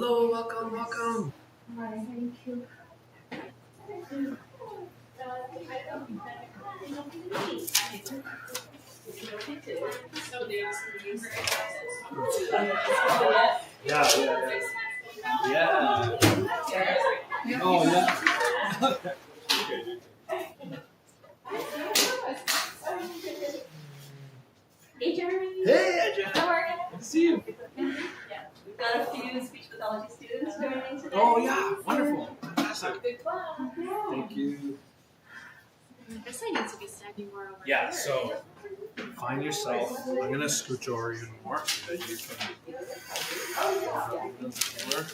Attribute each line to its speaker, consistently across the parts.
Speaker 1: Hello, welcome.
Speaker 2: Hi, thank you.
Speaker 1: Yeah, yeah. Oh, yeah.
Speaker 2: Hey, Jeremy.
Speaker 1: Hey, Ajay.
Speaker 2: How are you?
Speaker 1: Good to see you.
Speaker 2: We've got a few speech pathology students joining today.
Speaker 1: Oh, yeah. Wonderful. Fantastic.
Speaker 2: Good class.
Speaker 1: Thank you.
Speaker 3: I guess I need to be standing more over
Speaker 1: Yeah,
Speaker 3: here.
Speaker 1: so find yourself. I'm going to scooch over even more so that you can more.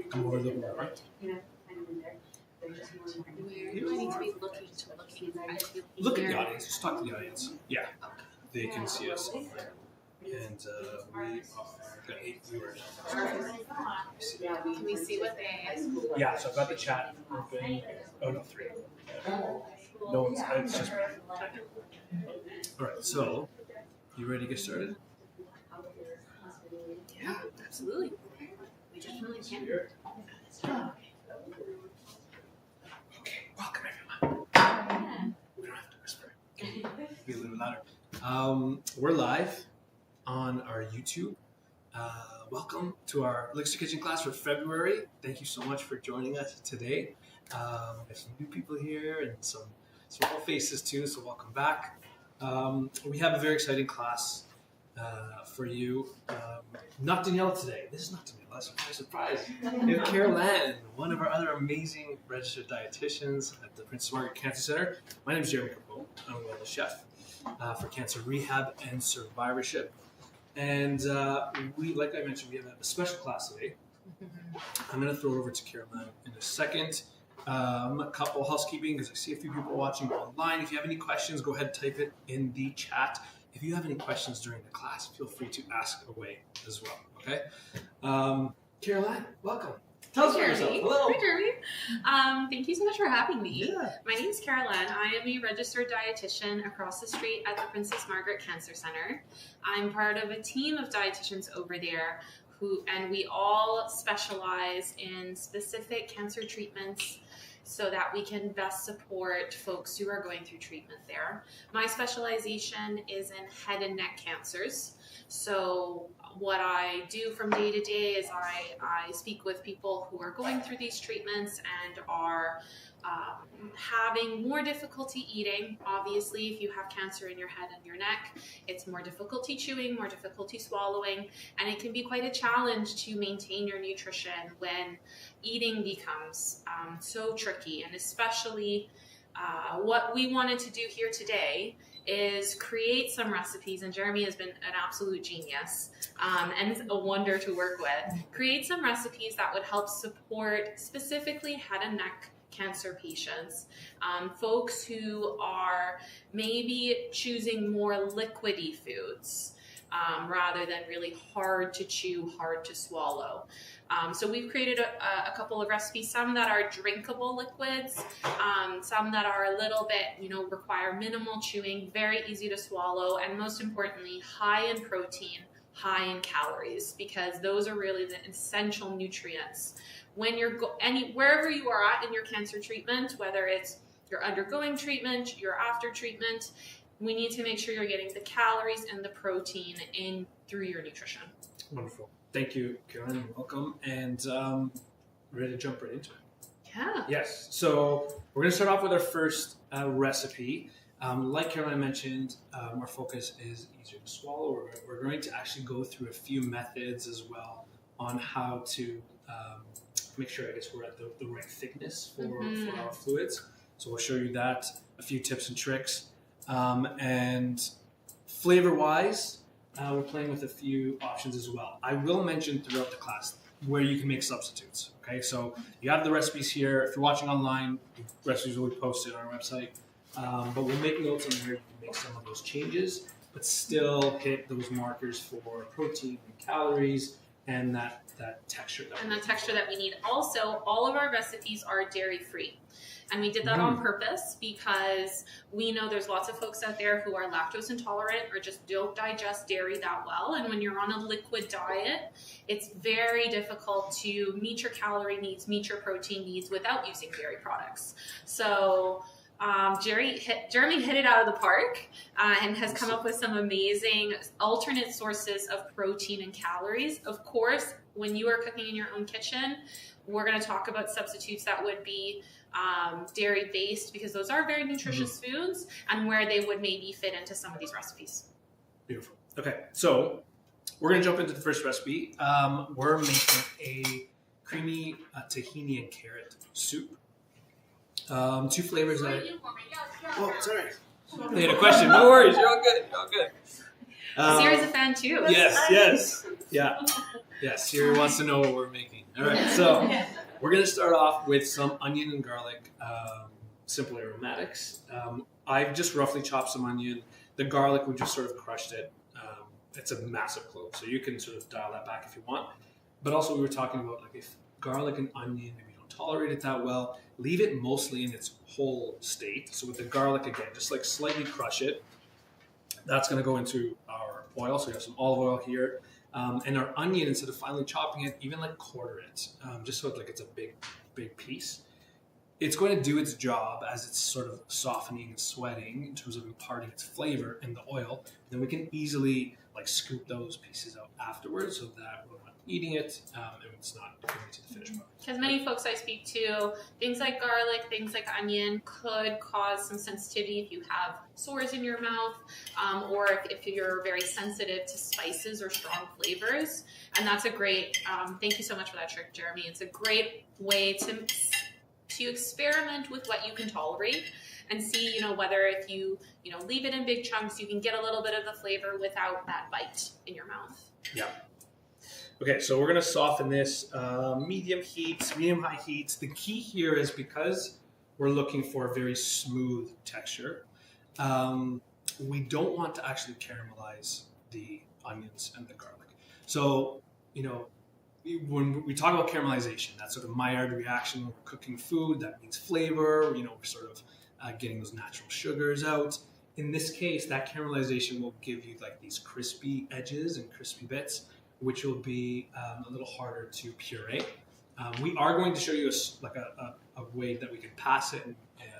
Speaker 1: Come over a little more.
Speaker 3: Where do I need to be looking to looking? I feel
Speaker 1: Look at
Speaker 3: here.
Speaker 1: the audience. Just talk to the audience. Yeah.
Speaker 3: Okay.
Speaker 1: They can see us. And we are got 8 viewers.
Speaker 3: Can we see what they?
Speaker 1: Yeah, so I've got the chat open. Oh, no, 3. No one's, it's just me. Alright, so, you ready to get started?
Speaker 3: Yeah, absolutely. We definitely can.
Speaker 1: Okay, welcome everyone. We don't have to whisper. Okay, be a little louder. We're live on our YouTube. Welcome to our Elixir Kitchen class for February. Thank you so much for joining us today. There's some new people here and some small faces too, so welcome back. We have a very exciting class for you. Not Danielle today. This is not Danielle. That's a surprise. We have Carol Ann, one of our other amazing registered dietitians at the Princess Margaret Cancer Center. My name is Jeremy Capone. I'm a wellness chef for cancer rehab and survivorship. And we, like I mentioned, we have a special class today. I'm going to throw it over to Carol Ann in a second. A couple housekeeping because I see a few people watching online. If you have any questions, go ahead and type it in the chat. If you have any questions during the class, feel free to ask away as well. Okay, Carol Ann, welcome. Tell us about yourself. Hello.
Speaker 3: Hi, Jeremy. Thank you so much for having me.
Speaker 1: Yeah.
Speaker 3: My name is Carol Ann. I am a registered dietitian across the street at the Princess Margaret Cancer Center. I'm part of a team of dietitians over there and we all specialize in specific cancer treatments so that we can best support folks who are going through treatment there. My specialization is in head and neck cancers. So what I do from day to day is I speak with people who are going through these treatments and are having more difficulty eating. Obviously, if you have cancer in your head and your neck, it's more difficulty chewing, more difficulty swallowing, and it can be quite a challenge to maintain your nutrition when eating becomes so tricky. And especially what we wanted to do here today is create some recipes, and Jeremy has been an absolute genius and a wonder to work with. Create some recipes that would help support specifically head and neck cancer patients, folks who are maybe choosing more liquidy foods rather than really hard to chew, hard to swallow. So we've created a couple of recipes, some that are drinkable liquids, some that are a little bit, require minimal chewing, very easy to swallow, and most importantly, high in protein, high in calories, because those are really the essential nutrients. When you're wherever you are at in your cancer treatment, whether it's you're undergoing treatment, you're after treatment, we need to make sure you're getting the calories and the protein in through your nutrition.
Speaker 1: Wonderful. Thank you, Karen. Welcome. And ready to jump right into it.
Speaker 3: Yeah.
Speaker 1: Yes. So we're going to start off with our first recipe. Like Caroline mentioned, our focus is easier to swallow. We're going to actually go through a few methods as well on how to make sure, I guess, we're at the right thickness for our fluids. So we'll show you that, a few tips and tricks. And flavor-wise, we're playing with a few options as well. I will mention throughout the class where you can make substitutes. Okay, so you have the recipes here. If you're watching online, the recipes will be posted on our website. But we'll make notes on where you can make some of those changes, but still hit those markers for protein and calories and that texture.
Speaker 3: That texture that we need. Also, all of our recipes are dairy-free. And we did that on purpose because we know there's lots of folks out there who are lactose intolerant or just don't digest dairy that well. And when you're on a liquid diet, it's very difficult to meet your calorie needs, meet your protein needs without using dairy products. So Jeremy hit it out of the park and has come up with some amazing alternate sources of protein and calories. Of course, when you are cooking in your own kitchen, we're going to talk about substitutes that would be dairy based, because those are very nutritious foods, and where they would maybe fit into some of these recipes.
Speaker 1: Beautiful. Okay, so we're going to jump into the first recipe. We're making a creamy tahini and carrot soup. Two flavors that oh, sorry. They had a question. No worries, you're all good. You're all good.
Speaker 3: Siri's a fan too.
Speaker 1: Yes. Yeah, Siri wants to know what we're making. All right, so we're going to start off with some onion and garlic, simple aromatics. I've just roughly chopped some onion. The garlic, we just sort of crushed it. It's a massive clove, so you can sort of dial that back if you want. But also we were talking about, like, if garlic and onion, maybe you don't tolerate it that well, leave it mostly in its whole state. So with the garlic, again, just like slightly crush it. That's going to go into our oil. So we have some olive oil here. And our onion, instead of finely chopping it, even like quarter it, just so it's a big piece. It's going to do its job as it's sort of softening and sweating in terms of imparting its flavor in the oil. Then we can easily like scoop those pieces out afterwards so that we're not eating it and it's not going to the finished product.
Speaker 3: Because many folks I speak to, things like garlic, things like onion could cause some sensitivity if you have sores in your mouth, or if you're very sensitive to spices or strong flavors. And that's a great, thank you so much for that trick, Jeremy. It's a great way to experiment with what you can tolerate and see, whether if you leave it in big chunks, you can get a little bit of the flavor without that bite in your mouth.
Speaker 1: Yeah. Okay, so we're going to soften this medium-high heats. The key here is because we're looking for a very smooth texture, we don't want to actually caramelize the onions and the garlic. So, when we talk about caramelization, that's sort of Maillard reaction when we're cooking food. That means flavor. We're sort of getting those natural sugars out. In this case, that caramelization will give you like these crispy edges and crispy bits, which will be a little harder to puree. We are going to show you a way that we can pass it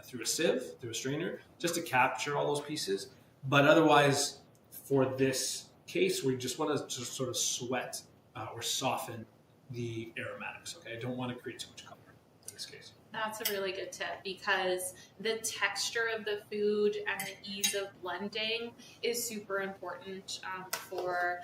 Speaker 1: through a sieve, through a strainer, just to capture all those pieces. But otherwise, for this case, we just want to just sort of sweat or soften the aromatics. Okay, I don't want to create too much color in this case.
Speaker 3: That's a really good tip, because the texture of the food and the ease of blending is super important for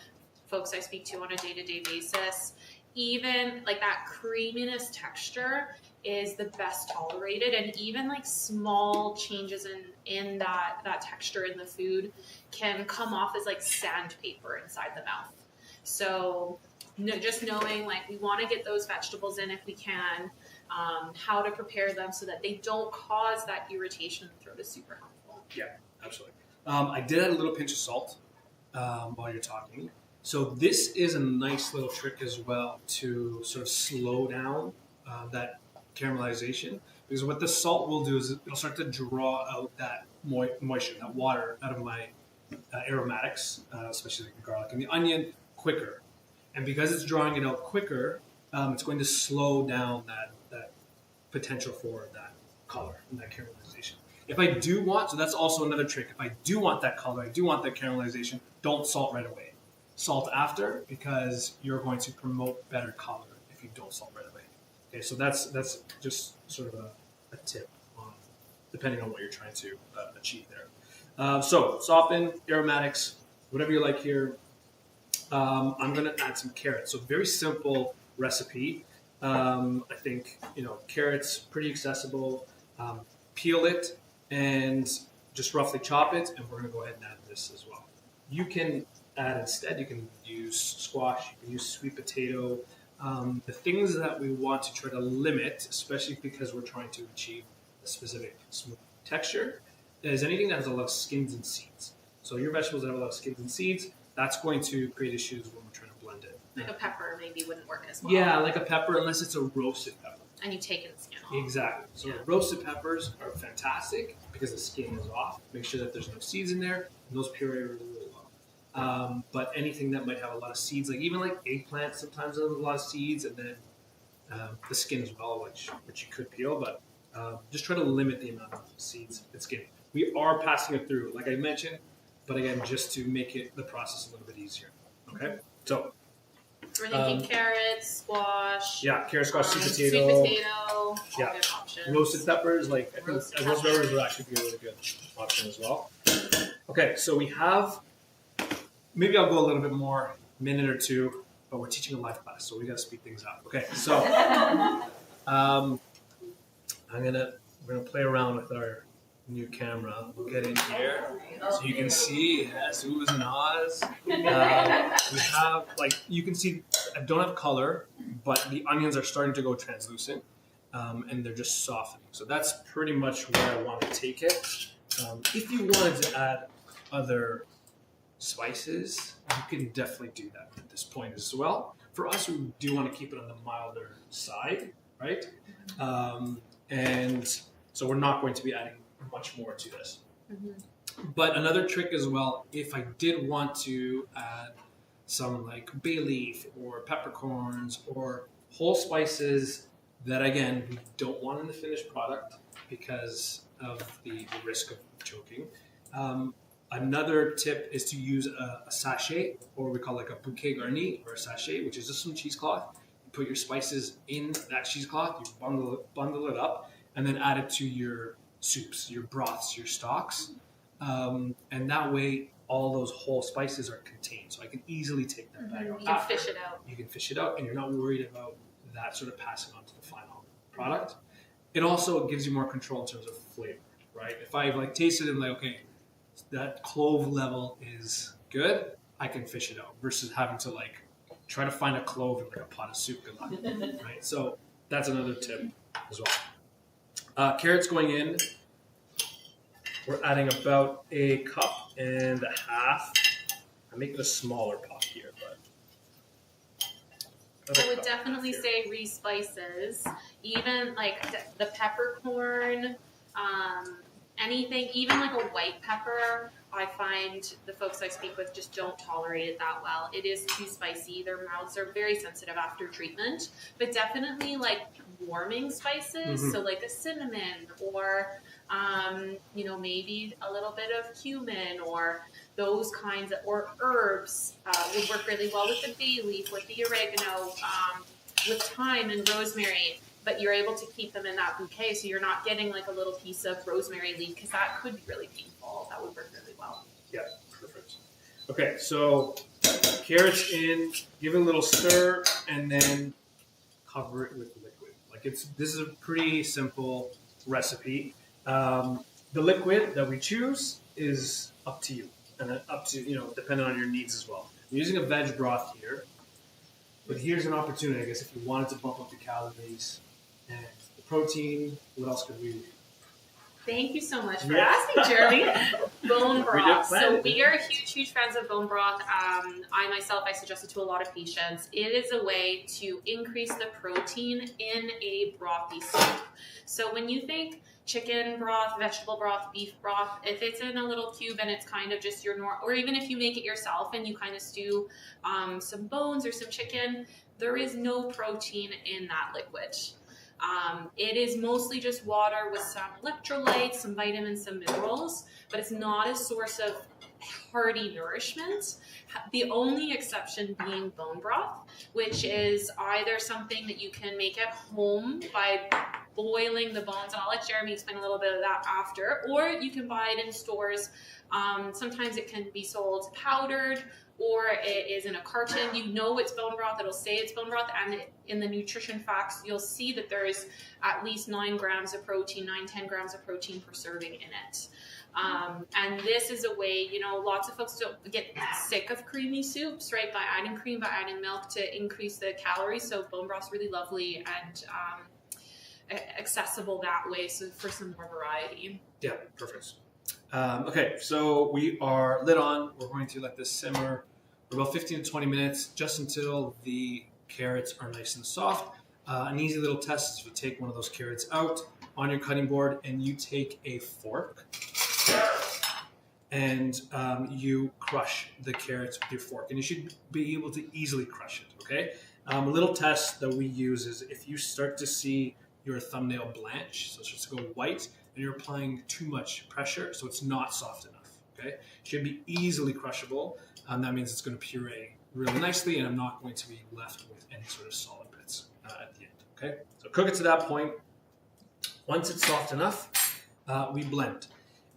Speaker 3: folks I speak to on a day-to-day basis. Even like that creaminess texture is the best tolerated, and even like small changes in that texture in the food can come off as like sandpaper inside the mouth. So just knowing like we want to get those vegetables in if we can, how to prepare them so that they don't cause that irritation in the throat is super helpful.
Speaker 1: Yeah, absolutely. I did add a little pinch of salt while you're talking. So this is a nice little trick as well to sort of slow down that caramelization, because what the salt will do is it'll start to draw out that moisture, that water out of my aromatics, especially like the garlic and the onion, quicker. And because it's drawing it out quicker, it's going to slow down that potential for that color and that caramelization. If I do want, so that's also another trick, if I do want that color, I do want that caramelization, don't salt right away. Salt after, because you're going to promote better color if you don't salt right away. Okay, so that's just sort of a tip on depending on what you're trying to achieve there. So soften, aromatics, whatever you like here. I'm going to add some carrots. So very simple recipe. I think, carrots, pretty accessible. Peel it and just roughly chop it, and we're going to go ahead and add this as well. You can add instead, you can use squash, you can use sweet potato. The things that we want to try to limit, especially because we're trying to achieve a specific smooth texture, is anything that has a lot of skins and seeds. So your vegetables that have a lot of skins and seeds, that's going to create issues when we're trying to blend it.
Speaker 3: Like a pepper maybe wouldn't work as well.
Speaker 1: Yeah, like a pepper, unless it's a roasted pepper.
Speaker 3: And you've taken the skin off.
Speaker 1: Exactly. So roasted peppers are fantastic because the skin is off. Make sure that there's no seeds in there, and those puree really, really well. But anything that might have a lot of seeds, like even like eggplants, sometimes have a lot of seeds, and then the skin as well, which you could peel, but just try to limit the amount of seeds and skin. We are passing it through, like I mentioned, but again, just to make it the process a little bit easier. Okay, so.
Speaker 3: We're thinking carrots, squash.
Speaker 1: Yeah, carrot, squash, sweet
Speaker 3: Sweet
Speaker 1: potato.
Speaker 3: potato.
Speaker 1: Yeah.
Speaker 3: Good options.
Speaker 1: Roasted peppers, like I think
Speaker 3: Roasted
Speaker 1: roasted peppers
Speaker 3: peppers.
Speaker 1: would actually be a really good option as well. Okay, so we have, maybe I'll go a little bit more, minute or two, but we're teaching a live class, so we got to speed things up. Okay, so we're gonna play around with our new camera. We'll get in here so you can see, yes, oohs and ahs. We have, like, you can see, I don't have color, but the onions are starting to go translucent, and they're just softening. So that's pretty much where I want to take it. If you wanted to add other spices, you can definitely do that at this point as well. For us, we do want to keep it on the milder side, right? And so we're not going to be adding much more to this. But another trick as well, if I did want to add some like bay leaf or peppercorns or whole spices that, again, we don't want in the finished product because of the risk of choking. Another tip is to use a sachet, or we call like a bouquet garni, or a sachet, which is just some cheesecloth. You put your spices in that cheesecloth, you bundle it up, and then add it to your soups, your broths, your stocks. And that way, all those whole spices are contained. So I can easily take that bag out.
Speaker 3: You can fish it out.
Speaker 1: You can fish it out, and you're not worried about that sort of passing on to the final product. It also gives you more control in terms of flavor, right? If I like tasted it and like, okay, that clove level is good, I can fish it out versus having to like try to find a clove in like a pot of soup. Good luck, right? So that's another tip as well. Carrots going in. We're adding about a cup and a half. I'm making a smaller pot here, but
Speaker 3: I would definitely say re-spices, even like the peppercorn, anything, even like a white pepper. I find the folks I speak with just don't tolerate it that well. It is too spicy. Their mouths are very sensitive after treatment, but definitely like warming spices. So like a cinnamon or, maybe a little bit of cumin or those kinds of, or herbs would work really well with the bay leaf, with the oregano, with thyme and rosemary. But you're able to keep them in that bouquet, so you're not getting like a little piece of rosemary leaf, because that could be really painful. That would work really well.
Speaker 1: Yeah, perfect. Okay, so carrots in, give it a little stir, and then cover it with liquid. Like this is a pretty simple recipe. The liquid that we choose is up to you, and up to, depending on your needs as well. I'm using a veg broth here, but here's an opportunity, I guess, if you wanted to bump up the calories and the protein. What else could we do?
Speaker 3: Thank you so much for asking, Jeremy. Bone broth. So we are huge fans of bone broth. I suggest it to a lot of patients. It is a way to increase the protein in a brothy soup. So when you think chicken broth, vegetable broth, beef broth, if it's in a little cube and it's kind of just your normal, or even if you make it yourself and you kind of stew some bones or some chicken, there is no protein in that liquid. It is mostly just water with some electrolytes, some vitamins, some minerals, but it's not a source of hearty nourishment. The only exception being bone broth, which is either something that you can make at home by boiling the bones, and I'll let Jeremy explain a little bit of that after, or you can buy it in stores. Sometimes it can be sold powdered, or it is in a carton. You know it's bone broth, it'll say it's bone broth, and in the nutrition facts, you'll see that there is at least 9 grams of protein, 10 grams of protein per serving in it. And this is a way, lots of folks don't get sick of creamy soups, right, by adding cream, by adding milk to increase the calories. So bone broth's really lovely and accessible that way, so for some more variety.
Speaker 1: Yeah, perfect. Okay, so we are lid on. We're going to let this simmer for about 15 to 20 minutes, just until the carrots are nice and soft. An easy little test is you take one of those carrots out on your cutting board and you take a fork and you crush the carrots with your fork. And you should be able to easily crush it, okay? A little test that we use is if you start to see your thumbnail blanch, so it starts to go white, and you're applying too much pressure, so it's not soft enough, okay? It should be easily crushable. That means it's going to puree really nicely, and I'm not going to be left with any sort of solid bits at the end, okay? So cook it to that point. Once it's soft enough, we blend.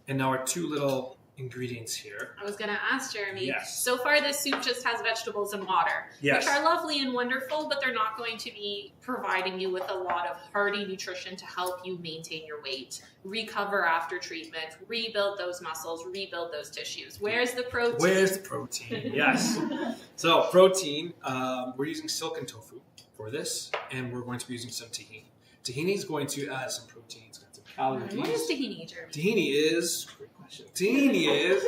Speaker 1: And now our two little ingredients here.
Speaker 3: I was going to ask Jeremy.
Speaker 1: Yes.
Speaker 3: So far, this soup just has vegetables and water,
Speaker 1: Yes.
Speaker 3: which are lovely and wonderful, but they're not going to be providing you with a lot of hearty nutrition to help you maintain your weight, recover after treatment, rebuild those muscles, rebuild those tissues. Where's the protein?
Speaker 1: Where's the protein? Yes. So protein, we're using silken tofu for this, and we're going to be using some tahini. Tahini is going to add some protein, it's going to add calories.
Speaker 3: What is tahini, Jeremy?
Speaker 1: Tahini is, great question. Tahini is,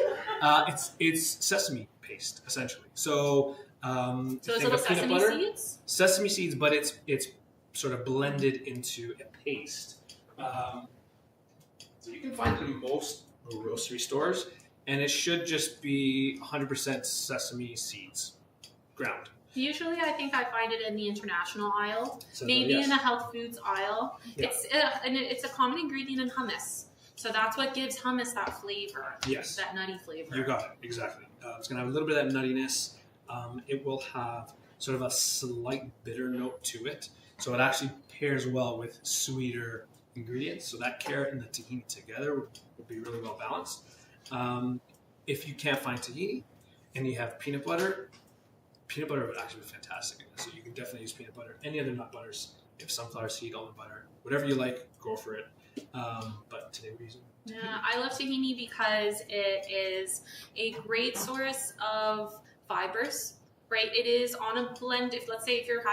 Speaker 1: it's sesame paste essentially. So,
Speaker 3: So it's
Speaker 1: think
Speaker 3: little
Speaker 1: of peanut
Speaker 3: sesame
Speaker 1: butter,
Speaker 3: seeds?
Speaker 1: sesame seeds, but it's sort of blended into a paste. So you can find it in most grocery stores, and it should just be 100% sesame seeds, ground.
Speaker 3: Usually, I think I find it in the international aisle,
Speaker 1: So,
Speaker 3: maybe
Speaker 1: yes.
Speaker 3: in the health foods aisle.
Speaker 1: Yeah.
Speaker 3: It's a common ingredient in hummus. So that's what gives hummus that flavor,
Speaker 1: Yes.
Speaker 3: that nutty flavor.
Speaker 1: You got it, exactly. It's going to have a little bit of that nuttiness. It will have sort of a slight bitter note to it. So it actually pairs well with sweeter ingredients. So that carrot and the tahini together would be really well balanced. If you can't find tahini and you have peanut butter would actually be fantastic in this. So you can definitely use peanut butter. Any other nut butters, if sunflower seed, almond butter, whatever you like, go for it. But today we're using tahini.
Speaker 3: Yeah, I love tahini because it is a great source of fibers, right? It is on a blend. If let's say if you're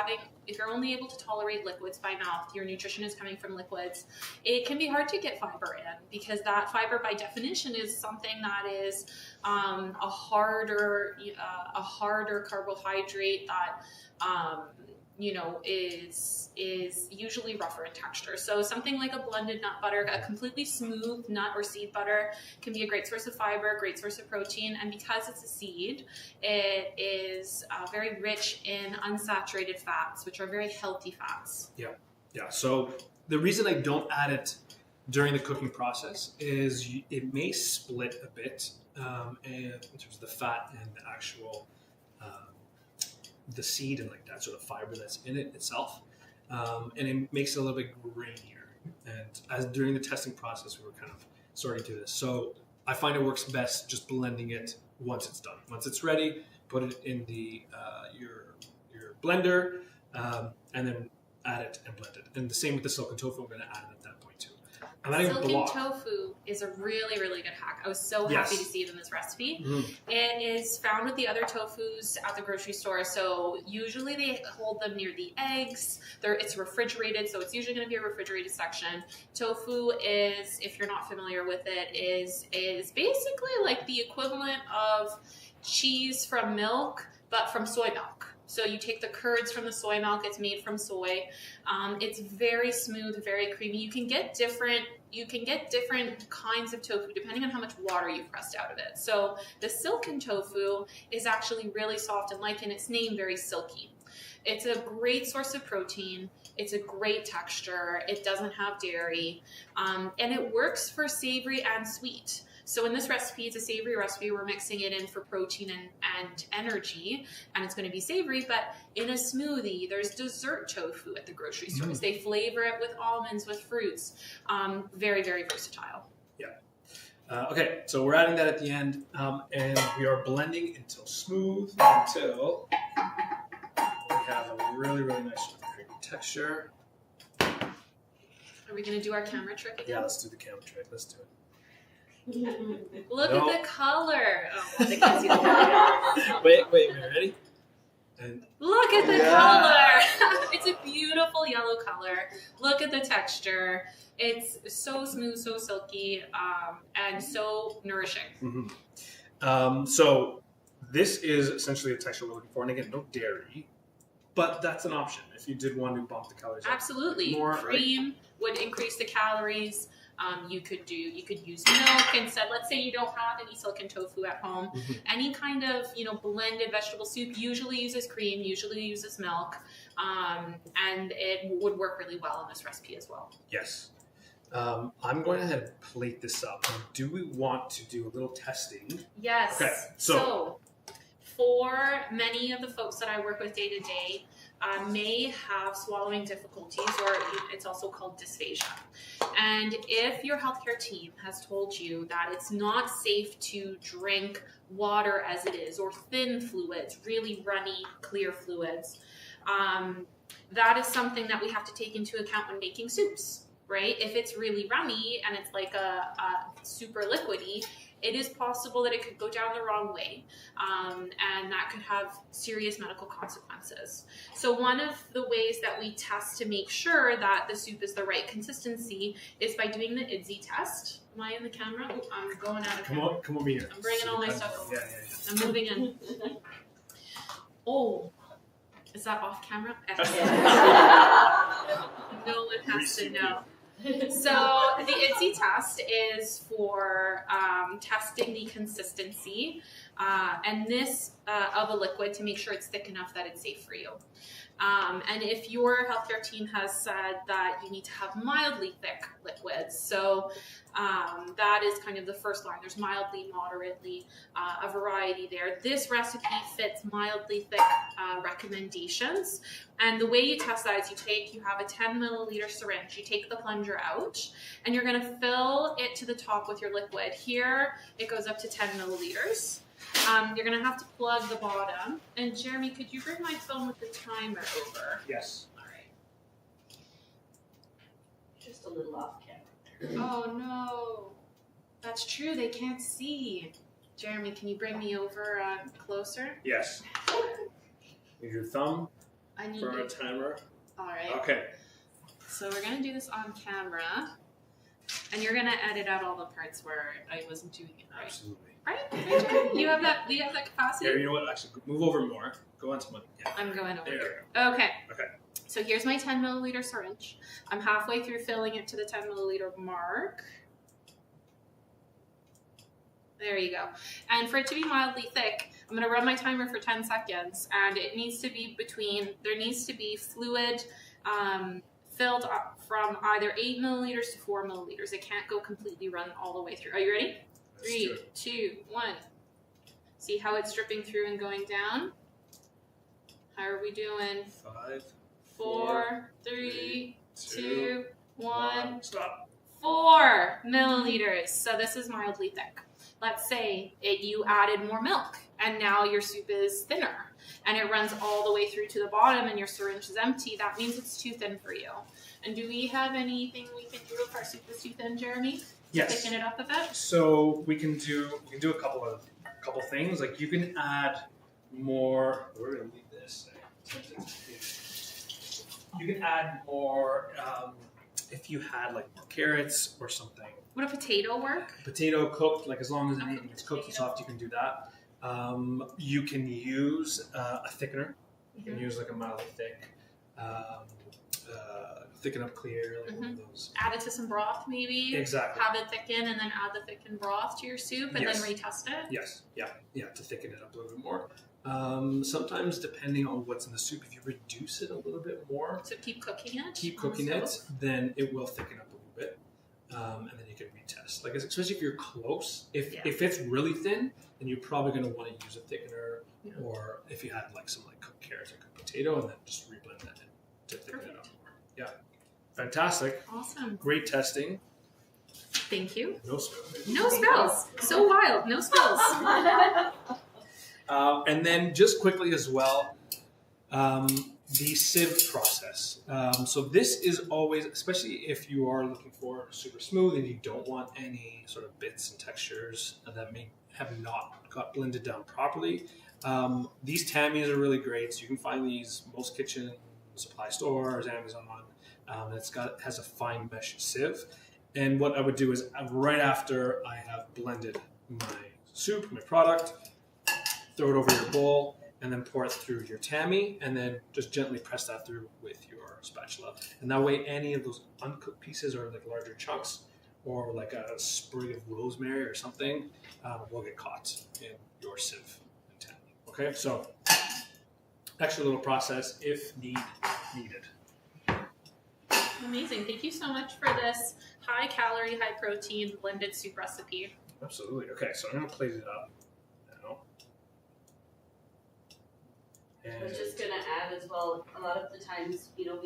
Speaker 3: only able to tolerate liquids by mouth, your nutrition is coming from liquids, it can be hard to get fiber in because that fiber by definition is something that is a harder carbohydrate that is usually rougher in texture. So something like a blended nut butter, a completely smooth nut or seed butter can be a great source of fiber, great source of protein. And because it's a seed, it is very rich in unsaturated fats, which are very healthy fats.
Speaker 1: Yeah. So the reason I don't add it during the cooking process is it may split a bit in terms of the fat and the actual the seed and like that sort of fiber that's in it itself, and it makes it a little bit grainier. And as during the testing process, we were kind of sorting through this. So I find it works best just blending it once it's done. Once it's ready, put it in the your blender, and then add it and blend it. And the same with the silken tofu. I'm going to add it at that point too. I'm adding
Speaker 3: Silken
Speaker 1: block.
Speaker 3: tofu is a really, really good hack. I was so happy to see it in this recipe.
Speaker 1: Mhm.
Speaker 3: It is found with the other tofus at the grocery store. So usually they hold them near the eggs. It's refrigerated, so it's usually going to be a refrigerated section. Tofu is, if you're not familiar with it, is basically like the equivalent of cheese from milk, but from soy milk. So you take the curds from the soy milk. It's made from soy. It's very smooth, very creamy. You can get different kinds of tofu depending on how much water you've pressed out of it. So the silken tofu is actually really soft and, like in its name, very silky. It's a great source of protein. It's a great texture. It doesn't have dairy, and it works for savory and sweet. So in this recipe, it's a savory recipe. We're mixing it in for protein and energy, and it's going to be savory. But in a smoothie, there's dessert tofu at the grocery stores. They flavor it with almonds, with fruits. Very, very versatile.
Speaker 1: Yeah. Okay, so we're adding that at the end, and we are blending until smooth, until we have a really, really nice sort of creamy texture.
Speaker 3: Are we going to do our camera trick again?
Speaker 1: Yeah, let's do the camera trick. Let's do it.
Speaker 3: Look
Speaker 1: No.
Speaker 3: at the color. Oh, they can't see the color.
Speaker 1: Wait, ready? And
Speaker 3: Look at the color. It's a beautiful yellow color. Look at the texture. It's so smooth, so silky, and so nourishing.
Speaker 1: So this is essentially the texture we're looking for. And again, no dairy, but that's an option if you did want to bump the calories up.
Speaker 3: Absolutely.
Speaker 1: More,
Speaker 3: cream would increase the calories. You could use milk instead. Let's say you don't have any silken tofu at home.
Speaker 1: Mm-hmm.
Speaker 3: Any kind of blended vegetable soup usually uses cream, usually uses milk, and it would work really well in this recipe as well.
Speaker 1: Yes. I'm going ahead and plate this up. Do we want to do a little testing?
Speaker 3: Yes.
Speaker 1: Okay. So
Speaker 3: for many of the folks that I work with day to day, may have swallowing difficulties, or it's also called dysphagia. And if your healthcare team has told you that it's not safe to drink water as it is, or thin fluids, really runny, clear fluids, that is something that we have to take into account when making soups, right? If it's really runny and it's like a super liquidy, it is possible that it could go down the wrong way, and that could have serious medical consequences. So one of the ways that we test to make sure that the soup is the right consistency is by doing the IDSI test. Am I in the camera? Ooh, I'm going out of camera.
Speaker 1: Come over here.
Speaker 3: I'm bringing all my stuff over.
Speaker 1: Yeah.
Speaker 3: I'm moving in. Oh, is that off camera? No one has to know. So the IDSI test is for testing the consistency and this of a liquid to make sure it's thick enough that it's safe for you. And if your healthcare team has said that you need to have mildly thick liquids, so that is kind of the first line. There's mildly, moderately, a variety there. This recipe fits mildly thick recommendations. And the way you test that is you have a 10 milliliter syringe, you take the plunger out, and you're going to fill it to the top with your liquid. Here, it goes up to 10 milliliters. You're going to have to plug the bottom. And Jeremy, could you bring my phone with the timer over?
Speaker 1: Yes.
Speaker 3: All right.
Speaker 2: Just a little off camera.
Speaker 3: Oh no, that's true. They can't see. Jeremy, can you bring me over closer?
Speaker 1: Yes. Use your thumb
Speaker 3: I need
Speaker 1: for a
Speaker 3: it.
Speaker 1: timer.
Speaker 3: All right.
Speaker 1: Okay.
Speaker 3: So we're gonna do this on camera, and you're gonna edit out all the parts where I wasn't doing it right.
Speaker 1: Absolutely.
Speaker 3: Right? You have that. Do you have that capacity?
Speaker 1: Here, you know what? Actually, move over more. Go on to one. Yeah.
Speaker 3: I'm going over
Speaker 1: There
Speaker 3: here.
Speaker 1: we go.
Speaker 3: Okay.
Speaker 1: Okay.
Speaker 3: So here's my 10 milliliter syringe. I'm halfway through filling it to the 10 milliliter mark. There you go. And for it to be mildly thick, I'm going to run my timer for 10 seconds, and it needs to be there needs to be fluid filled up from either 8 milliliters to 4 milliliters. It can't go completely run all the way through. Are you ready?
Speaker 1: Let's
Speaker 3: 3, 2, 1. See how it's dripping through and going down? How are we doing?
Speaker 1: 5,
Speaker 3: 4, 3, 2, 1.
Speaker 1: Stop.
Speaker 3: 4 milliliters. So this is mildly thick. Let's say you added more milk and now your soup is thinner and it runs all the way through to the bottom and your syringe is empty. That means it's too thin for you. And do we have anything we can do if our soup is too thin, Jeremy?
Speaker 1: Yes.
Speaker 3: Thicken it up a bit?
Speaker 1: So we can do a couple things. Like you can add more. We're gonna leave this. You can add more if you had like more carrots or something.
Speaker 3: Would a potato work?
Speaker 1: Potato cooked, like as long as
Speaker 3: Okay,
Speaker 1: it's cooked and
Speaker 3: potato.
Speaker 1: soft, you can do that. You can use a thickener. You can use like a mildly thick, thicken up clear, like one of those.
Speaker 3: Add it to some broth maybe?
Speaker 1: Exactly.
Speaker 3: Have it thicken and then add the thickened broth to your soup and
Speaker 1: Yes.
Speaker 3: then retest it?
Speaker 1: Yes, yeah, to thicken it up a little bit more. Sometimes, depending on what's in the soup, if you reduce it a little bit more,
Speaker 3: So keep cooking it?
Speaker 1: keep
Speaker 3: on
Speaker 1: cooking
Speaker 3: the
Speaker 1: it,
Speaker 3: stove?
Speaker 1: then it will thicken up a little bit, and then you can retest. Like especially if you're close, if it's really thin, then you're probably going to want to use a thickener, or if you had like some like cooked carrots or cooked potato, and then just reblend that in to thicken it up more. Yeah, fantastic,
Speaker 3: Awesome.
Speaker 1: great testing.
Speaker 3: Thank you.
Speaker 1: No spills.
Speaker 3: No spills. So wild. No spills.
Speaker 1: And then just quickly as well, the sieve process. So this is always, especially if you are looking for super smooth and you don't want any sort of bits and textures that may have not got blended down properly. These Tammies are really great. So you can find these most kitchen supply stores, Amazon. Has a fine mesh sieve. And what I would do is right after I have blended my soup, my product, throw it over your bowl, and then pour it through your tammy, and then just gently press that through with your spatula. And that way, any of those uncooked pieces or like larger chunks, or like a sprig of rosemary or something, will get caught in your sieve and tammy. Okay, so extra little process if needed.
Speaker 3: Amazing. Thank you so much for this high calorie, high protein blended soup recipe.
Speaker 1: Absolutely. Okay, so I'm going to plate it up now.
Speaker 2: I was just going to add as well, a lot of the times, we talk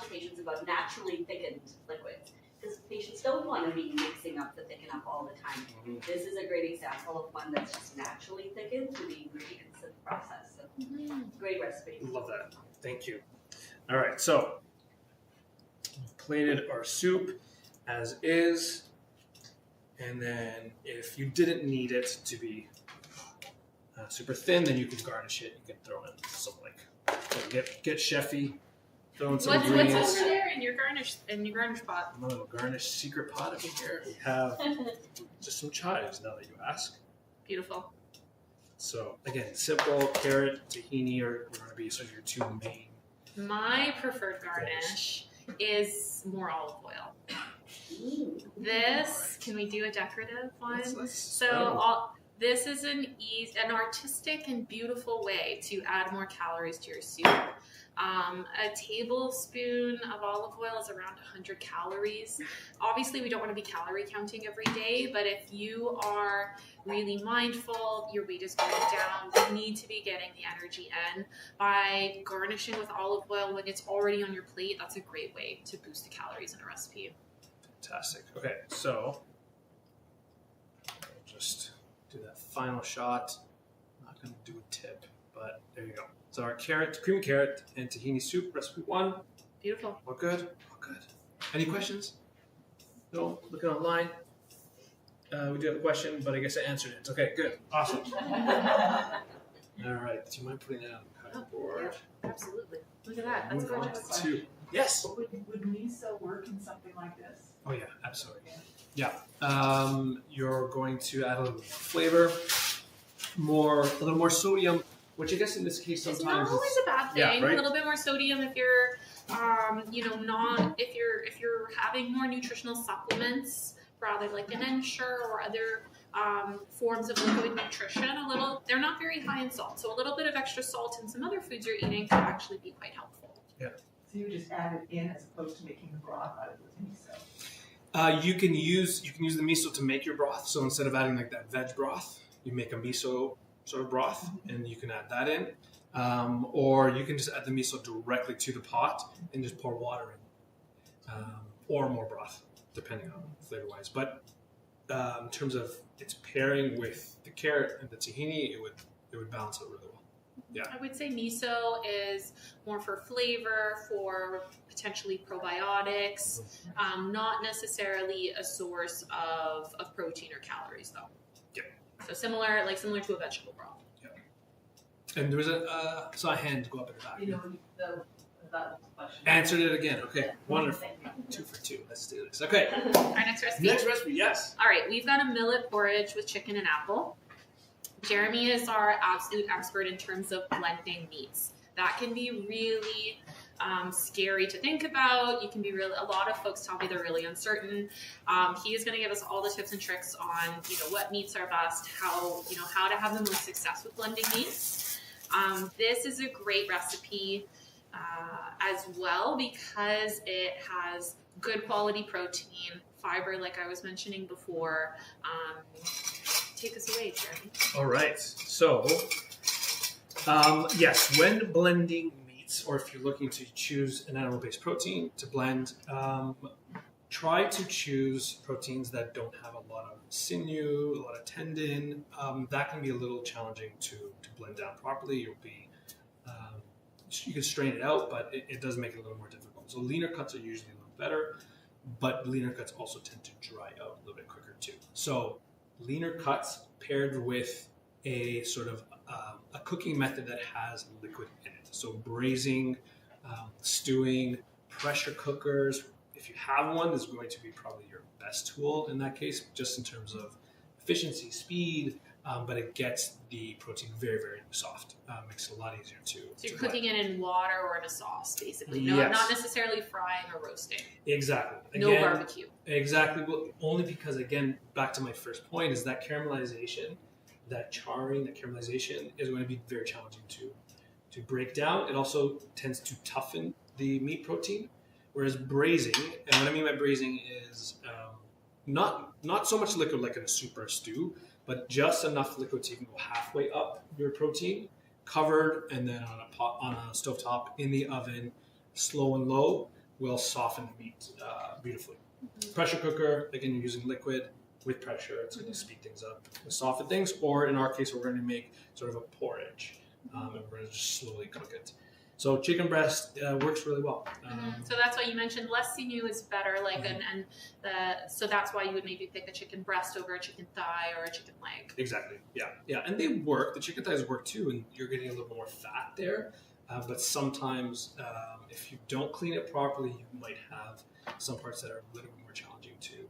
Speaker 2: to patients about naturally thickened liquids. Because patients don't want to be mixing up the thicken up all the time.
Speaker 1: Mm-hmm.
Speaker 2: This is a great example of one that's just naturally thickened through the ingredients of the process. So, great recipe.
Speaker 1: Love that. Thank you. All right, so we've plated our soup as is. And then if you didn't need it to be super thin, then you can garnish it. You can throw in some get chefy. Throw in some
Speaker 3: What's
Speaker 1: ingredients.
Speaker 3: over there in your garnish pot?
Speaker 1: My little garnish secret pot over here. We have just some chives, now that you ask.
Speaker 3: Beautiful.
Speaker 1: So again, simple carrot, tahini are going to be sort of your two main.
Speaker 3: My preferred garnish is more olive oil. This, can we do a decorative one? This is an artistic and beautiful way to add more calories to your soup. A tablespoon of olive oil is around 100 calories. Obviously, we don't want to be calorie counting every day, but if you are really mindful, your weight is going down, you need to be getting the energy in. By garnishing with olive oil when it's already on your plate, that's a great way to boost the calories in a recipe.
Speaker 1: Fantastic. Okay, so I'll just do that final shot. I'm not going to do a tip, but there you go. So our creamy carrot and tahini soup, recipe 1.
Speaker 3: Beautiful.
Speaker 1: All good? All good. Any questions? No? Looking online? We do have a question, but I guess I answered it. Okay, good. Awesome. All right. Do you mind putting that on the cutting board?
Speaker 3: Yeah, absolutely. Look at that. That's
Speaker 1: Move on
Speaker 3: gorgeous.
Speaker 1: to yes.
Speaker 4: Would miso work in something like this?
Speaker 1: Oh yeah, absolutely. Yeah. You're going to add a little flavor, a little more sodium, which I guess in this case sometimes
Speaker 3: it's not always a bad thing.
Speaker 1: Yeah, right?
Speaker 3: A little bit more sodium if you're, if you're having more nutritional supplements, rather like an Ensure or other forms of liquid nutrition. They're not very high in salt, so a little bit of extra salt in some other foods you're eating can actually be quite helpful.
Speaker 1: Yeah.
Speaker 4: So you just add it in as opposed to making the broth out of the miso.
Speaker 1: You can use the miso to make your broth. So instead of adding like that veg broth, you make a miso sort of broth, and you can add that in. Or you can just add the miso directly to the pot and just pour water in, or more broth, depending on flavor-wise. But in terms of its pairing with the carrot and the tahini, it would balance out really well. Yeah.
Speaker 3: I would say miso is more for flavor, for potentially probiotics, not necessarily a source of protein or calories, though.
Speaker 1: Yeah.
Speaker 3: So similar to a vegetable broth.
Speaker 1: Yeah. And there was saw a hand go up in the back.
Speaker 4: You know, that question.
Speaker 1: Answered it again. Okay, wonderful. 2 for 2. Let's do this. Okay.
Speaker 3: Our next recipe.
Speaker 1: Next recipe, yes.
Speaker 3: All right, we've got a millet porridge with chicken and apple. Jeremy is our absolute expert in terms of blending meats. That can be really scary to think about. You can be a lot of folks tell me they're really uncertain. He is going to give us all the tips and tricks on, what meats are best, how to have the most success with blending meats. This is a great recipe as well because it has good quality protein, fiber, like I was mentioning before. Take us away, Jeremy.
Speaker 1: All right. So, yes, when blending meats, or if you're looking to choose an animal-based protein to blend, try to choose proteins that don't have a lot of sinew, a lot of tendon. That can be a little challenging to blend down properly. You'll be you can strain it out, but it does make it a little more difficult. So leaner cuts are usually a little better, but leaner cuts also tend to dry out a little bit quicker too. So leaner cuts paired with a sort of a cooking method that has liquid in it. So braising, stewing, pressure cookers. If you have one, this is going to be probably your best tool in that case, just in terms of efficiency, speed, but it gets the protein very, very soft. Makes it a lot easier to.
Speaker 3: So you're
Speaker 1: to
Speaker 3: cooking
Speaker 1: blend.
Speaker 3: it in water or in a sauce, basically. No,
Speaker 1: Yes.
Speaker 3: not necessarily frying or roasting.
Speaker 1: Exactly.
Speaker 3: No
Speaker 1: Again,
Speaker 3: barbecue.
Speaker 1: Exactly. Well, only because, again, back to my first point, is that caramelization, that charring, that caramelization is going to be very challenging to break down. It also tends to toughen the meat protein, whereas braising, and what I mean by braising is not so much liquid like in a soup or a stew, but just enough liquid so you can go halfway up your protein, covered, and then on a stovetop in the oven, slow and low, will soften the meat beautifully. Pressure cooker, again, you're using liquid with pressure. It's going to speed things up, soften things. Or in our case, we're going to make sort of a porridge, and we're going to just slowly cook it. So chicken breast works really well.
Speaker 3: So that's why you mentioned less sinew is better, so that's why you would maybe pick a chicken breast over a chicken thigh or a chicken leg.
Speaker 1: Exactly. Yeah, and they work. The chicken thighs work too, and you're getting a little more fat there. But sometimes, if you don't clean it properly, you might have some parts that are a little bit more challenging to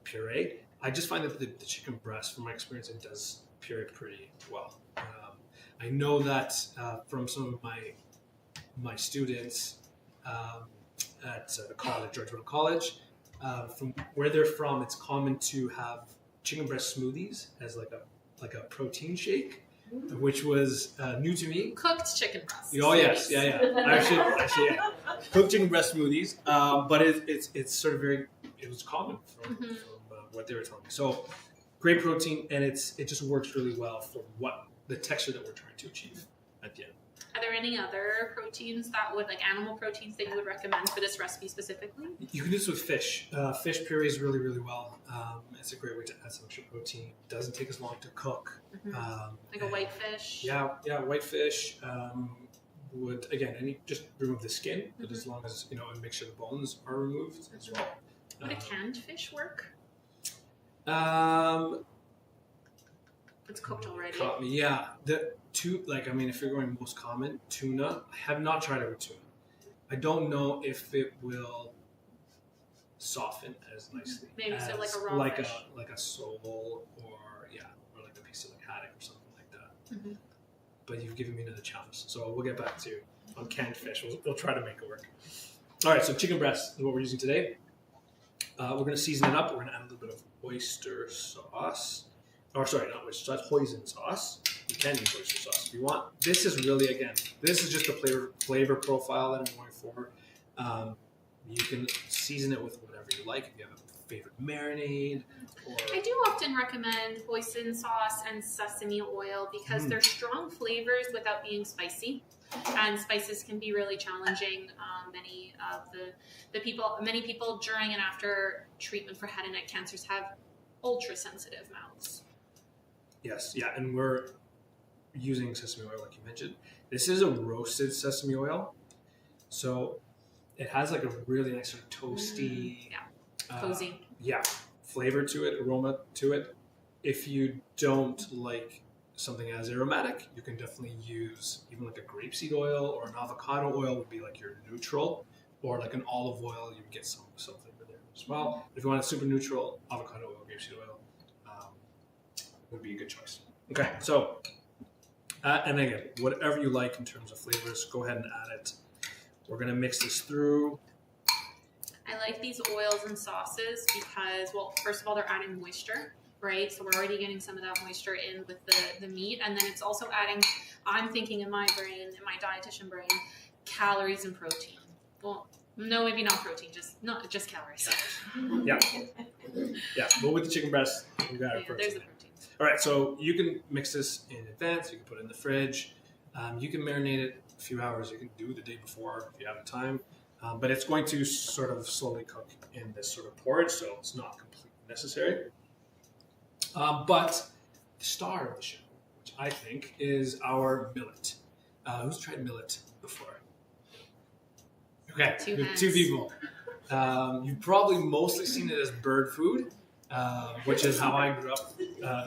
Speaker 1: puree. I just find that the chicken breast, from my experience, it does puree pretty well. I know that from some of my students at the college, George Washington College, from where they're from, it's common to have chicken breast smoothies as like a protein shake, which was new to me.
Speaker 3: Cooked chicken breast.
Speaker 1: Oh yes, yeah. Actually, yeah. Cooked chicken breast smoothies, but it's sort of it was common from what they were telling me. So great protein, and it just works really well for what the texture that we're trying to achieve at the end.
Speaker 3: Are there any other proteins animal proteins that you would recommend for this recipe specifically?
Speaker 1: You can do this with fish. Fish purees really, really well. It's a great way to add some extra protein. Doesn't take as long to cook.
Speaker 3: Like a whitefish?
Speaker 1: Yeah, whitefish would, again, just remove the skin, but as long as, and make sure the bones are removed as well.
Speaker 3: Would a canned fish work? It's cooked already.
Speaker 1: Yeah. If you're going most common, tuna. I have not tried it with tuna. I don't know if it will soften as nicely.
Speaker 3: Maybe
Speaker 1: as
Speaker 3: so, like a raw fish.
Speaker 1: Like a sole or like a piece of haddock or something like that. But you've given me another challenge, so we'll get back to on canned fish. We'll try to make it work. All right, so chicken breast is what we're using today. We're going to season it up. We're going to add a little bit of oyster sauce. Or sorry, not oyster sauce, hoisin sauce. You can use oyster sauce if you want. This is just the flavor profile that I'm going for. You can season it with whatever you like. If you have a favorite marinade.
Speaker 3: I do often recommend hoisin sauce and sesame oil because they're strong flavors without being spicy. And spices can be really challenging. Many people during and after treatment for head and neck cancers have ultra sensitive mouths.
Speaker 1: Yes, yeah, and we're using sesame oil like you mentioned. This is a roasted sesame oil, so it has like a really nice sort of toasty,
Speaker 3: cozy,
Speaker 1: flavor to it, aroma to it. If you don't like something as aromatic, you can definitely use even like a grapeseed oil or an avocado oil would be like your neutral, or like an olive oil, you would get some flavor there as well. If you want a super neutral, avocado oil, grapeseed oil would be a good choice. Okay, so and again, whatever you like in terms of flavors, go ahead and add it. We're gonna mix this through.
Speaker 3: I like these oils and sauces because, well, first of all, they're adding moisture, right? So we're already getting some of that moisture in with the meat, and then it's also adding, I'm thinking in my my dietitian brain, calories and protein. Well, no, maybe not protein, just calories.
Speaker 1: Yeah. But with the chicken breast, we got our protein.
Speaker 3: There's the protein.
Speaker 1: All right, so you can mix this in advance. You can put it in the fridge. You can marinate it a few hours. You can do it the day before if you have the time. But it's going to sort of slowly cook in this sort of porridge, so it's not completely necessary. But the star of the show, which I think is our millet. Who's tried millet before? Okay, two people. You've probably mostly seen it as bird food, which is how I grew up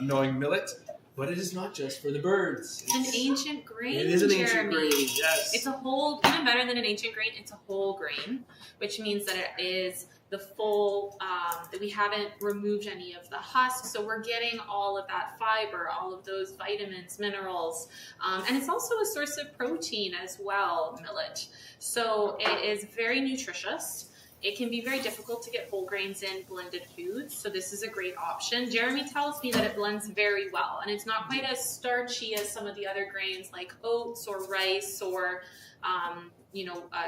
Speaker 1: knowing millet. But it is not just for the birds.
Speaker 3: It's an ancient grain,
Speaker 1: It is an ancient
Speaker 3: Jeremy.
Speaker 1: grain, yes.
Speaker 3: It's even better than an ancient grain, it's a whole grain, which means that it is the full, that we haven't removed any of the husks. So we're getting all of that fiber, all of those vitamins, minerals. And it's also a source of protein as well, millet. So it is very nutritious. It can be very difficult to get whole grains in blended foods, so this is a great option. Jeremy tells me that it blends very well, and it's not quite as starchy as some of the other grains like oats or rice or,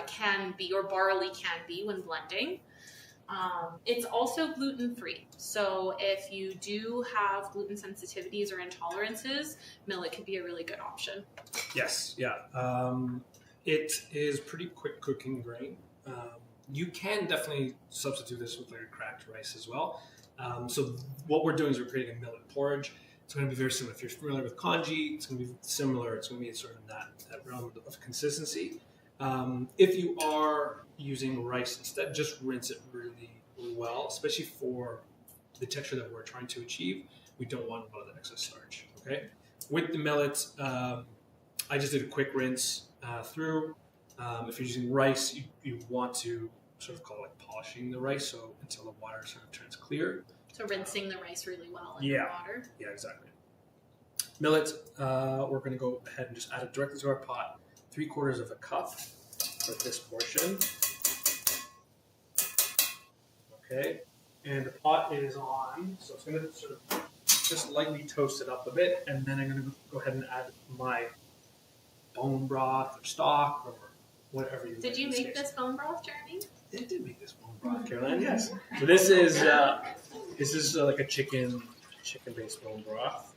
Speaker 3: can be, or barley can be when blending. It's also gluten-free, so if you do have gluten sensitivities or intolerances, millet could be a really good option.
Speaker 1: Yes, yeah. It is pretty quick cooking grain. You can definitely substitute this with like a cracked rice as well. So what we're doing is we're creating a millet porridge. It's going to be very similar. If you're familiar with congee, it's going to be similar. It's going to be sort of that realm of consistency. If you are using rice instead, just rinse it really well, especially for the texture that we're trying to achieve. We don't want a lot of the excess starch. Okay. With the millet, I just did a quick rinse through. If you're using rice, you want to sort of call it like polishing the rice, so until the water sort of turns clear.
Speaker 3: So rinsing the rice really well in the water. Yeah,
Speaker 1: exactly. Millet, we're going to go ahead and just add it directly to our pot. 3/4 of a cup for this portion. Okay, and the pot is on, so it's going to sort of just lightly toast it up a bit, and then I'm going to go ahead and add my bone broth or stock or whatever you.
Speaker 3: Did you make this bone broth, Jeremy?
Speaker 1: I did make this bone broth, Caroline. Yes. So this is like a chicken-based bone broth.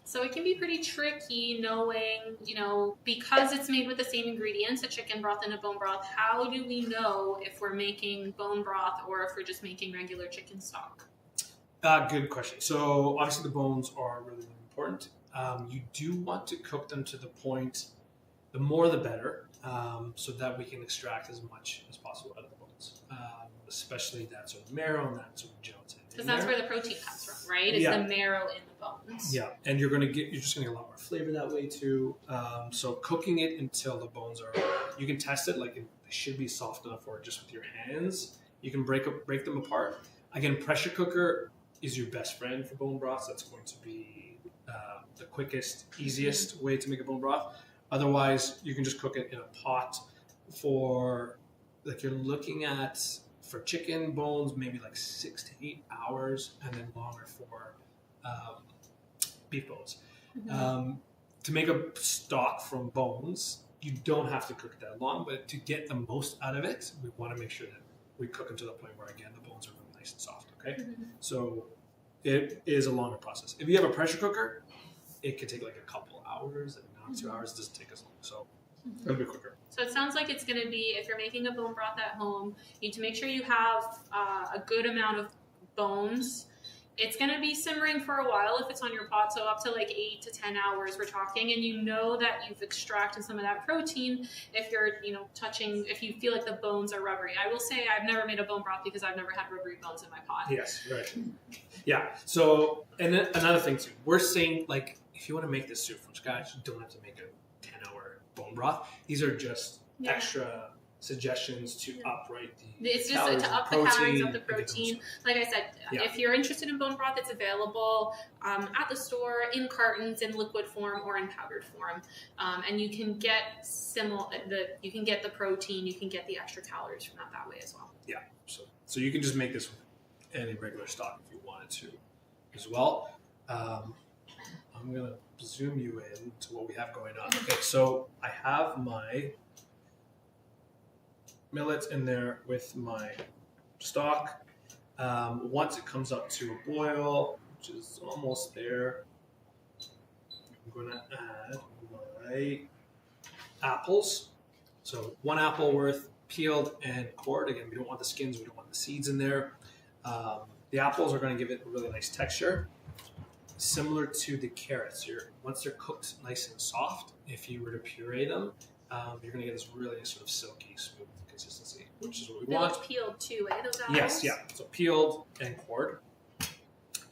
Speaker 3: So it can be pretty tricky knowing, because it's made with the same ingredients, a chicken broth and a bone broth. How do we know if we're making bone broth or if we're just making regular chicken stock?
Speaker 1: Good question. So obviously the bones are really, really important. You do want to cook them to the point, the more the better, so that we can extract as much as possible out of the bones, especially that sort of marrow and that sort of gelatin.
Speaker 3: Because that's where the protein comes from, right? It's the marrow in the bones.
Speaker 1: Yeah, and you're just gonna get a lot more flavor that way too. So cooking it until the bones are, you can test it, like they should be soft enough, or just with your hands, you can break them apart. Again, pressure cooker is your best friend for bone broths. That's going to be the quickest, easiest way to make a bone broth. Otherwise, you can just cook it in a pot for, like you're looking at, for chicken bones, maybe like 6 to 8 hours, and then longer for beef bones.
Speaker 3: Mm-hmm.
Speaker 1: To make a stock from bones, you don't have to cook it that long, but to get the most out of it, we want to make sure that we cook them to the point where, again, the bones are really nice and soft, okay? Mm-hmm. So it is a longer process. If you have a pressure cooker, it could take like a couple hours, and now 2 hours, it doesn't take as long, so it'll be quicker.
Speaker 3: So it sounds like it's going to be, if you're making a bone broth at home, you need to make sure you have a good amount of bones. It's going to be simmering for a while if it's on your pot, so up to like 8 to 10 hours we're talking, and you know that you've extracted some of that protein if you're, if you feel like the bones are rubbery. I will say I've never made a bone broth because I've never had rubbery bones in my pot.
Speaker 1: Yes, right. Yeah, so, and then another thing too, we're saying, like, if you want to make this soup from scratch, you don't have to make a 10-hour bone broth. These are just extra suggestions to upright the
Speaker 3: It's just to up the calories, up the protein. Like I said, if you're interested in bone broth, it's available at the store in cartons, in liquid form or in powdered form, and you can get you can get the protein, you can get the extra calories from that way as well.
Speaker 1: Yeah, so you can just make this with any regular stock if you wanted to, as well. I'm gonna zoom you in to what we have going on. Okay, so I have my millets in there with my stock. Once it comes up to a boil, which is almost there, I'm going to add my apples. So 1 apple worth, peeled and cored. Again, we don't want the skins, we don't want the seeds in there. The apples are going to give it a really nice texture. Similar to the carrots, once they're cooked nice and soft, if you were to puree them, you're going to get this really sort of silky, smooth consistency, which is what we want.
Speaker 3: Those peeled too, eh? Those apples?
Speaker 1: Yes, yeah. So peeled and cored.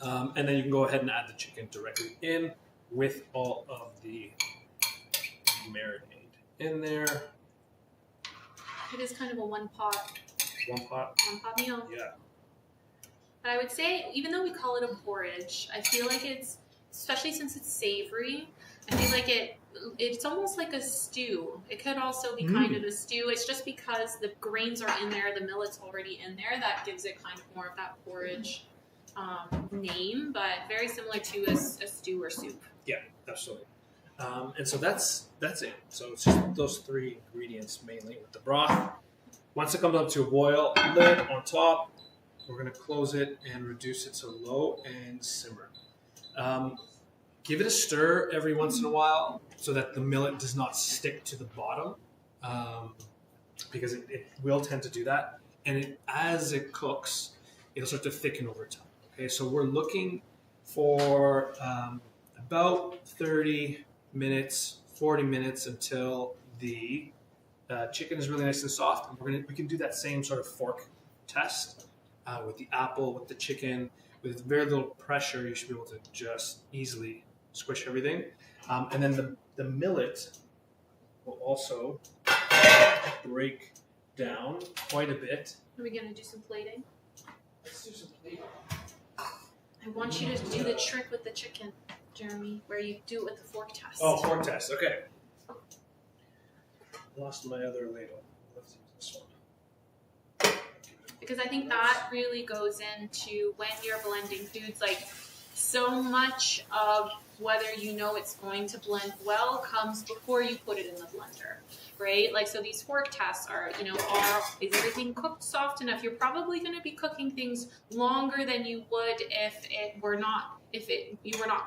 Speaker 1: And then you can go ahead and add the chicken directly in with all of the marinade in there.
Speaker 3: It is kind of a one pot
Speaker 1: 1 pot.
Speaker 3: 1 pot meal.
Speaker 1: Yeah.
Speaker 3: But I would say, even though we call it a porridge, I feel like it's, especially since it's savory, I feel like it's almost like a stew. It could also be kind of a stew. It's just because the grains are in there, the millet's already in there, that gives it kind of more of that porridge name, but very similar to a stew or soup.
Speaker 1: Yeah, absolutely. And so that's it. So it's just those 3 ingredients mainly with the broth. Once it comes up to a boil, lid on top, we're going to close it and reduce it to low and simmer. Give it a stir every once in a while so that the millet does not stick to the bottom, because it will tend to do that. And as it cooks, it'll start to thicken over time. Okay, so we're looking for about 30 minutes, 40 minutes until the chicken is really nice and soft. And we can do that same sort of fork test with the apple, with the chicken. With very little pressure, you should be able to just easily squish everything. And then the millet will also break down quite a bit.
Speaker 3: Are we going to do some plating?
Speaker 1: Let's do some plating.
Speaker 3: I want you to do the trick with the chicken, Jeremy, where you do it with the fork test.
Speaker 1: Oh, fork test. Okay. Lost my other ladle. Let's use this one.
Speaker 3: Because I think that really goes into when you're blending foods, like so much of whether you know it's going to blend well comes before you put it in the blender, right? Like, so these fork tests are, is everything cooked soft enough? You're probably going to be cooking things longer than you would if you were not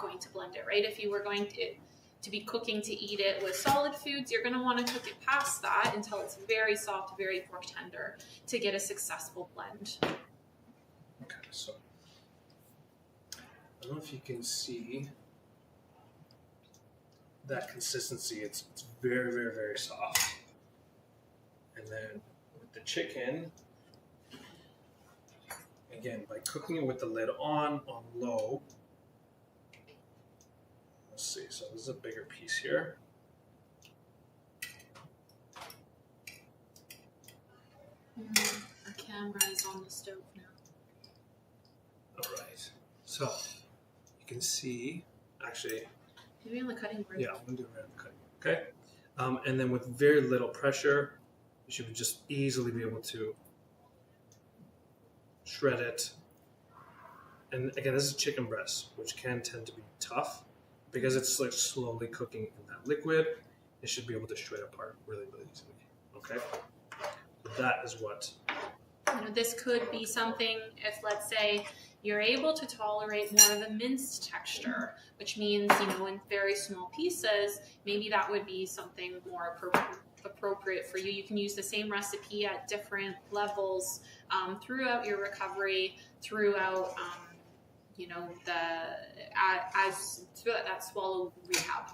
Speaker 3: going to blend it, right? If you were going to be cooking to eat it with solid foods, you're going to want to cook it past that until it's very soft, very fork tender to get a successful blend.
Speaker 1: Okay, so I don't know if you can see that consistency. It's very, very, very soft. And then with the chicken, again, by cooking it with the lid on low, let's see, so this is a bigger piece here.
Speaker 3: Our camera is on the stove now.
Speaker 1: All right, so you can see, actually,
Speaker 3: Maybe on the cutting board.
Speaker 1: yeah, I'm gonna do it right on the cutting, okay? And then with very little pressure, you should just easily be able to shred it. And again, this is chicken breast, which can tend to be tough. Because it's like slowly cooking in that liquid, it should be able to shred apart really, really easily. Okay? That is what.
Speaker 3: This could be something if, let's say, you're able to tolerate more of a minced texture, which means, in very small pieces, maybe that would be something more appropriate for you. You can use the same recipe at different levels throughout your recovery, throughout throughout that swallow rehab.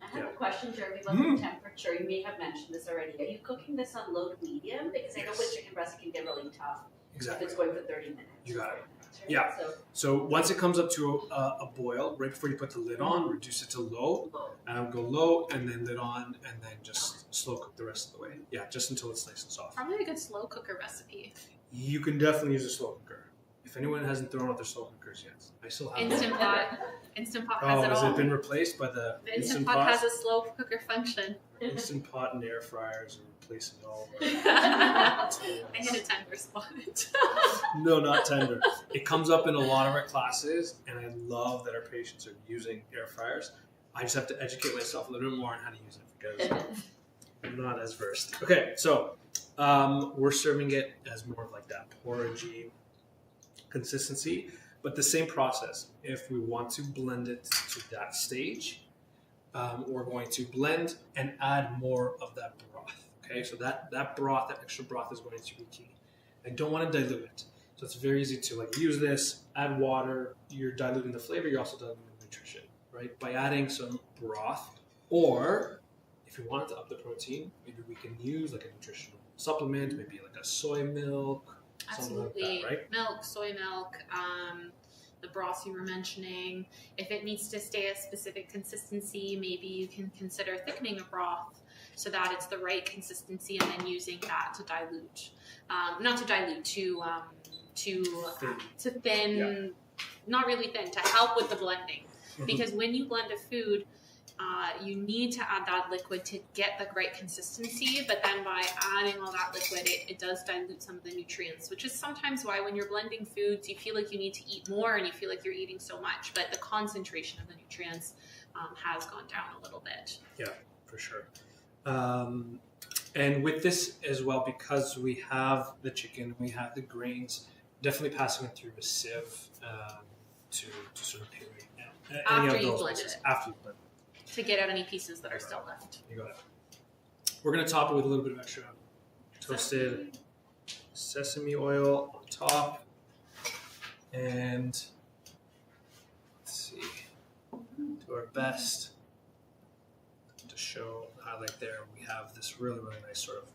Speaker 2: I have a question, Jeremy, about the temperature. You may have mentioned this already. Are you cooking this on low to medium? Because I know with chicken breast it can get really tough.
Speaker 1: Exactly.
Speaker 2: If it's going for 30 minutes.
Speaker 1: You got it.
Speaker 2: Right?
Speaker 1: Yeah. So once it comes up to a boil, right before you put the lid on, reduce it to low. Go low and then lid on and then just slow cook the rest of the way. Yeah, just until it's nice and soft.
Speaker 3: Probably a good slow cooker recipe.
Speaker 1: You can definitely use a slow cooker. If anyone hasn't thrown out their slow cookers yet, I still have
Speaker 3: Instant
Speaker 1: one.
Speaker 3: Pot. Instant Pot has it
Speaker 1: has
Speaker 3: all.
Speaker 1: it been replaced by the
Speaker 3: Instant Pot has a slow cooker function.
Speaker 1: Instant Pot and air fryers are replacing all of
Speaker 3: I hit a tender spot.
Speaker 1: No, not tender. It comes up in a lot of our classes, and I love that our patients are using air fryers. I just have to educate myself a little bit more on how to use it because I'm not as versed. Okay, so we're serving it as more of like that porridgey consistency, but the same process. If we want to blend it to that stage, we're going to blend and add more of that broth. Okay, so that broth, that extra broth is going to be key. I don't want to dilute it. So it's very easy to use this, add water, you're diluting the flavor, you're also diluting the nutrition, right? By adding some broth, or if you wanted to up the protein, maybe we can use like a nutritional supplement, maybe like a soy milk,
Speaker 3: Absolutely.
Speaker 1: something like that, right?
Speaker 3: Milk, soy milk, the broth you were mentioning. If it needs to stay a specific consistency, maybe you can consider thickening a broth so that it's the right consistency and then using that to dilute. not to dilute, to thin,
Speaker 1: Yeah.
Speaker 3: not really thin, to help with the blending.
Speaker 1: Mhm.
Speaker 3: Because when you blend a food, you need to add that liquid to get the right consistency, but then by adding all that liquid, it does dilute some of the nutrients, which is sometimes why when you're blending foods, you feel like you need to eat more and you feel like you're eating so much, but the concentration of the nutrients has gone down a little bit.
Speaker 1: Yeah, for sure. And with this as well, because we have the chicken, we have the grains, definitely passing it through a sieve to sort of puree any
Speaker 3: After
Speaker 1: of
Speaker 3: you
Speaker 1: those
Speaker 3: blend
Speaker 1: pieces.
Speaker 3: it.
Speaker 1: After you blend it.
Speaker 3: To get out any pieces that are still left.
Speaker 1: You got it. We're going to top it with a little bit of extra toasted sesame oil on top. And let's see, do our best to show the highlight there. We have this really, really nice sort of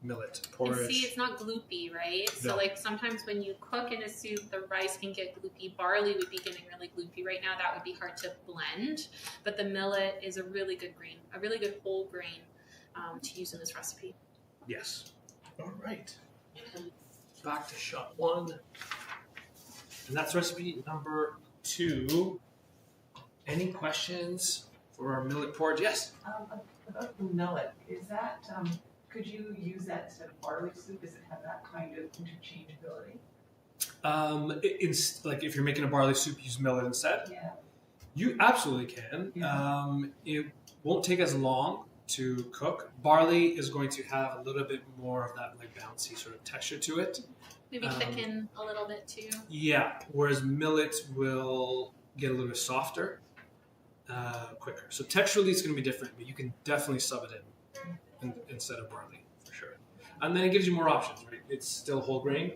Speaker 1: millet porridge.
Speaker 3: And see, it's not gloopy, right?
Speaker 1: No.
Speaker 3: So like sometimes when you cook in a soup, the rice can get gloopy. Barley would be getting really gloopy right now. That would be hard to blend. But the millet is a really good grain, a really good whole grain to use in this recipe.
Speaker 1: Yes. All right. Back to shot one. And that's recipe number 2. Any questions for our millet porridge? Yes.
Speaker 4: About the millet, is that, could you use that instead of barley soup? Does it have that kind of interchangeability?
Speaker 1: Like if you're making a barley soup, use millet instead.
Speaker 4: Yeah.
Speaker 1: You absolutely can.
Speaker 4: Yeah.
Speaker 1: It won't take as long to cook. Barley is going to have a little bit more of that like bouncy sort of texture to it.
Speaker 3: Maybe thicken a little bit too.
Speaker 1: Yeah, whereas millet will get a little bit softer quicker. So texturally it's going to be different, but you can definitely sub it in instead of barley for sure. And then it gives you more options, right? It's still whole grain,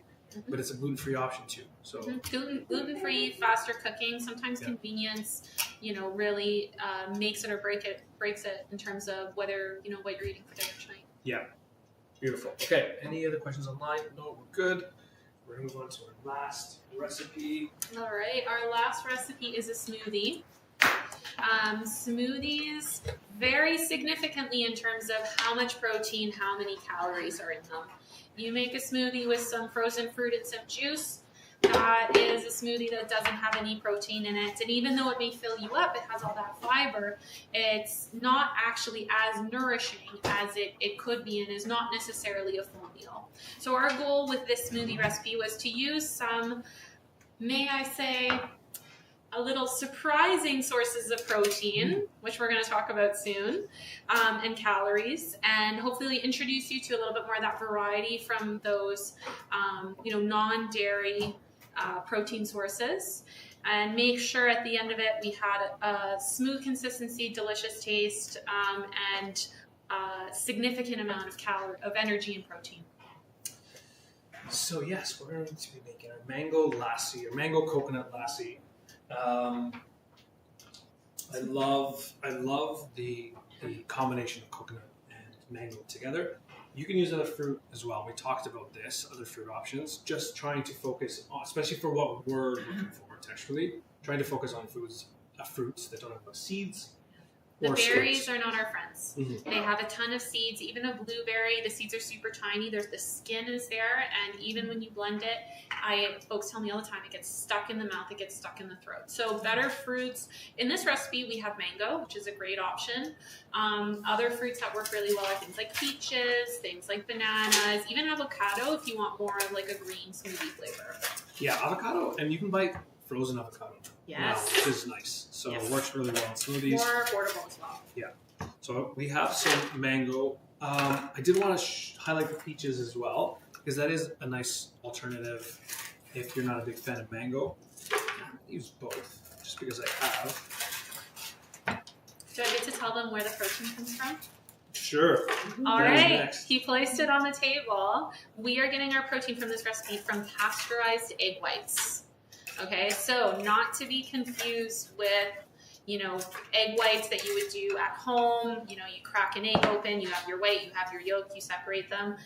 Speaker 1: but it's a gluten-free option too. So
Speaker 3: Gluten-free, faster cooking. Sometimes
Speaker 1: Yeah.
Speaker 3: convenience, really makes it or breaks it in terms of whether what you're eating for dinner tonight.
Speaker 1: yeah, beautiful. Okay, any other questions online? No, we're good. We're gonna move on to our last recipe.
Speaker 3: All right, our last recipe is a smoothie. Smoothies vary significantly in terms of how much protein, how many calories are in them. You make a smoothie with some frozen fruit and some juice. That is a smoothie that doesn't have any protein in it. And even though it may fill you up, it has all that fiber, it's not actually as nourishing as it could be and is not necessarily a full meal. So our goal with this smoothie recipe was to use some, may I say, a little surprising sources of protein, which we're going to talk about soon, and calories, and hopefully introduce you to a little bit more of that variety from those, non-dairy protein sources, and make sure at the end of it we had a smooth consistency, delicious taste, and a significant amount of energy and protein.
Speaker 1: So yes, we're going to be making our mango lassi, or mango coconut lassi. I love the combination of coconut and mango together. You can use other fruit as well. We talked about this, other fruit options. Just trying to focus on, especially for what we're looking for texturally, trying to focus on fruits that don't have no seeds.
Speaker 3: The
Speaker 1: or
Speaker 3: berries
Speaker 1: stalks.
Speaker 3: are not our friends.
Speaker 1: Mhm.
Speaker 3: They have a ton of seeds. Even a blueberry, the seeds are super tiny. The skin is there, and even when you blend it, folks tell me all the time, it gets stuck in the mouth, it gets stuck in the throat. So better fruits. In this recipe, we have mango, which is a great option. Other fruits that work really well are things like peaches, things like bananas, even avocado if you want more of like a green smoothie flavor.
Speaker 1: Yeah, avocado, and you can buy frozen avocado.
Speaker 3: Yes.
Speaker 1: Now, which is nice. So
Speaker 3: Yes.
Speaker 1: it works really well in smoothies.
Speaker 3: More affordable as well.
Speaker 1: So we have some mango. I did want to highlight the peaches as well, because that is a nice alternative if you're not a big fan of mango. I'm gonna use both, just because I have.
Speaker 3: Do I get to tell them where the protein comes from?
Speaker 1: Sure.
Speaker 3: All
Speaker 1: That is
Speaker 3: right,
Speaker 1: next.
Speaker 3: he placed it on the table. We are getting our protein from this recipe from pasteurized egg whites. Okay, so not to be confused with, egg whites that you would do at home. You crack an egg open, you have your white, you have your yolk, you separate them.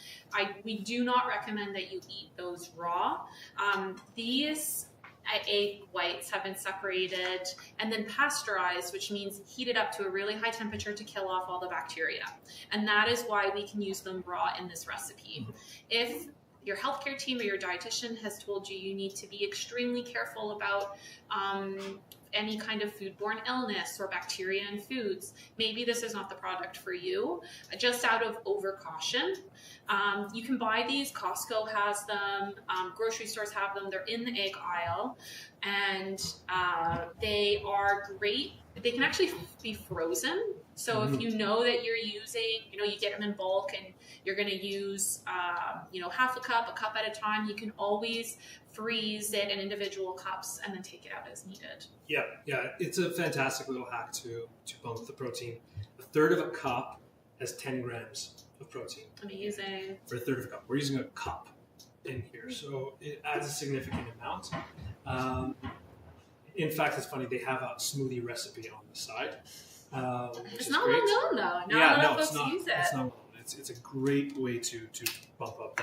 Speaker 3: We do not recommend that you eat those raw. These egg whites have been separated and then pasteurized, which means heated up to a really high temperature to kill off all the bacteria. And that is why we can use them raw in this recipe. If your healthcare team or your dietitian has told you you need to be extremely careful about any kind of foodborne illness or bacteria in foods, maybe this is not the product for you, just out of overcaution. You can buy these. Costco has them. Grocery stores have them. They're in the egg aisle, and they are great. They can actually be frozen. So if you know that you're using, you get them in bulk and you're going to use, half a cup at a time, you can always freeze it in individual cups and then take it out as needed.
Speaker 1: Yeah, it's a fantastic little hack to bump the protein. A third of a cup has 10 grams of protein.
Speaker 3: Amazing.
Speaker 1: For a third of a cup. We're using a cup in here, so it adds a significant amount. In fact, it's funny, they have a smoothie recipe on the side.
Speaker 3: It's not well known though. Not a lot of folks use it.
Speaker 1: It's not well known. It's a great way to bump up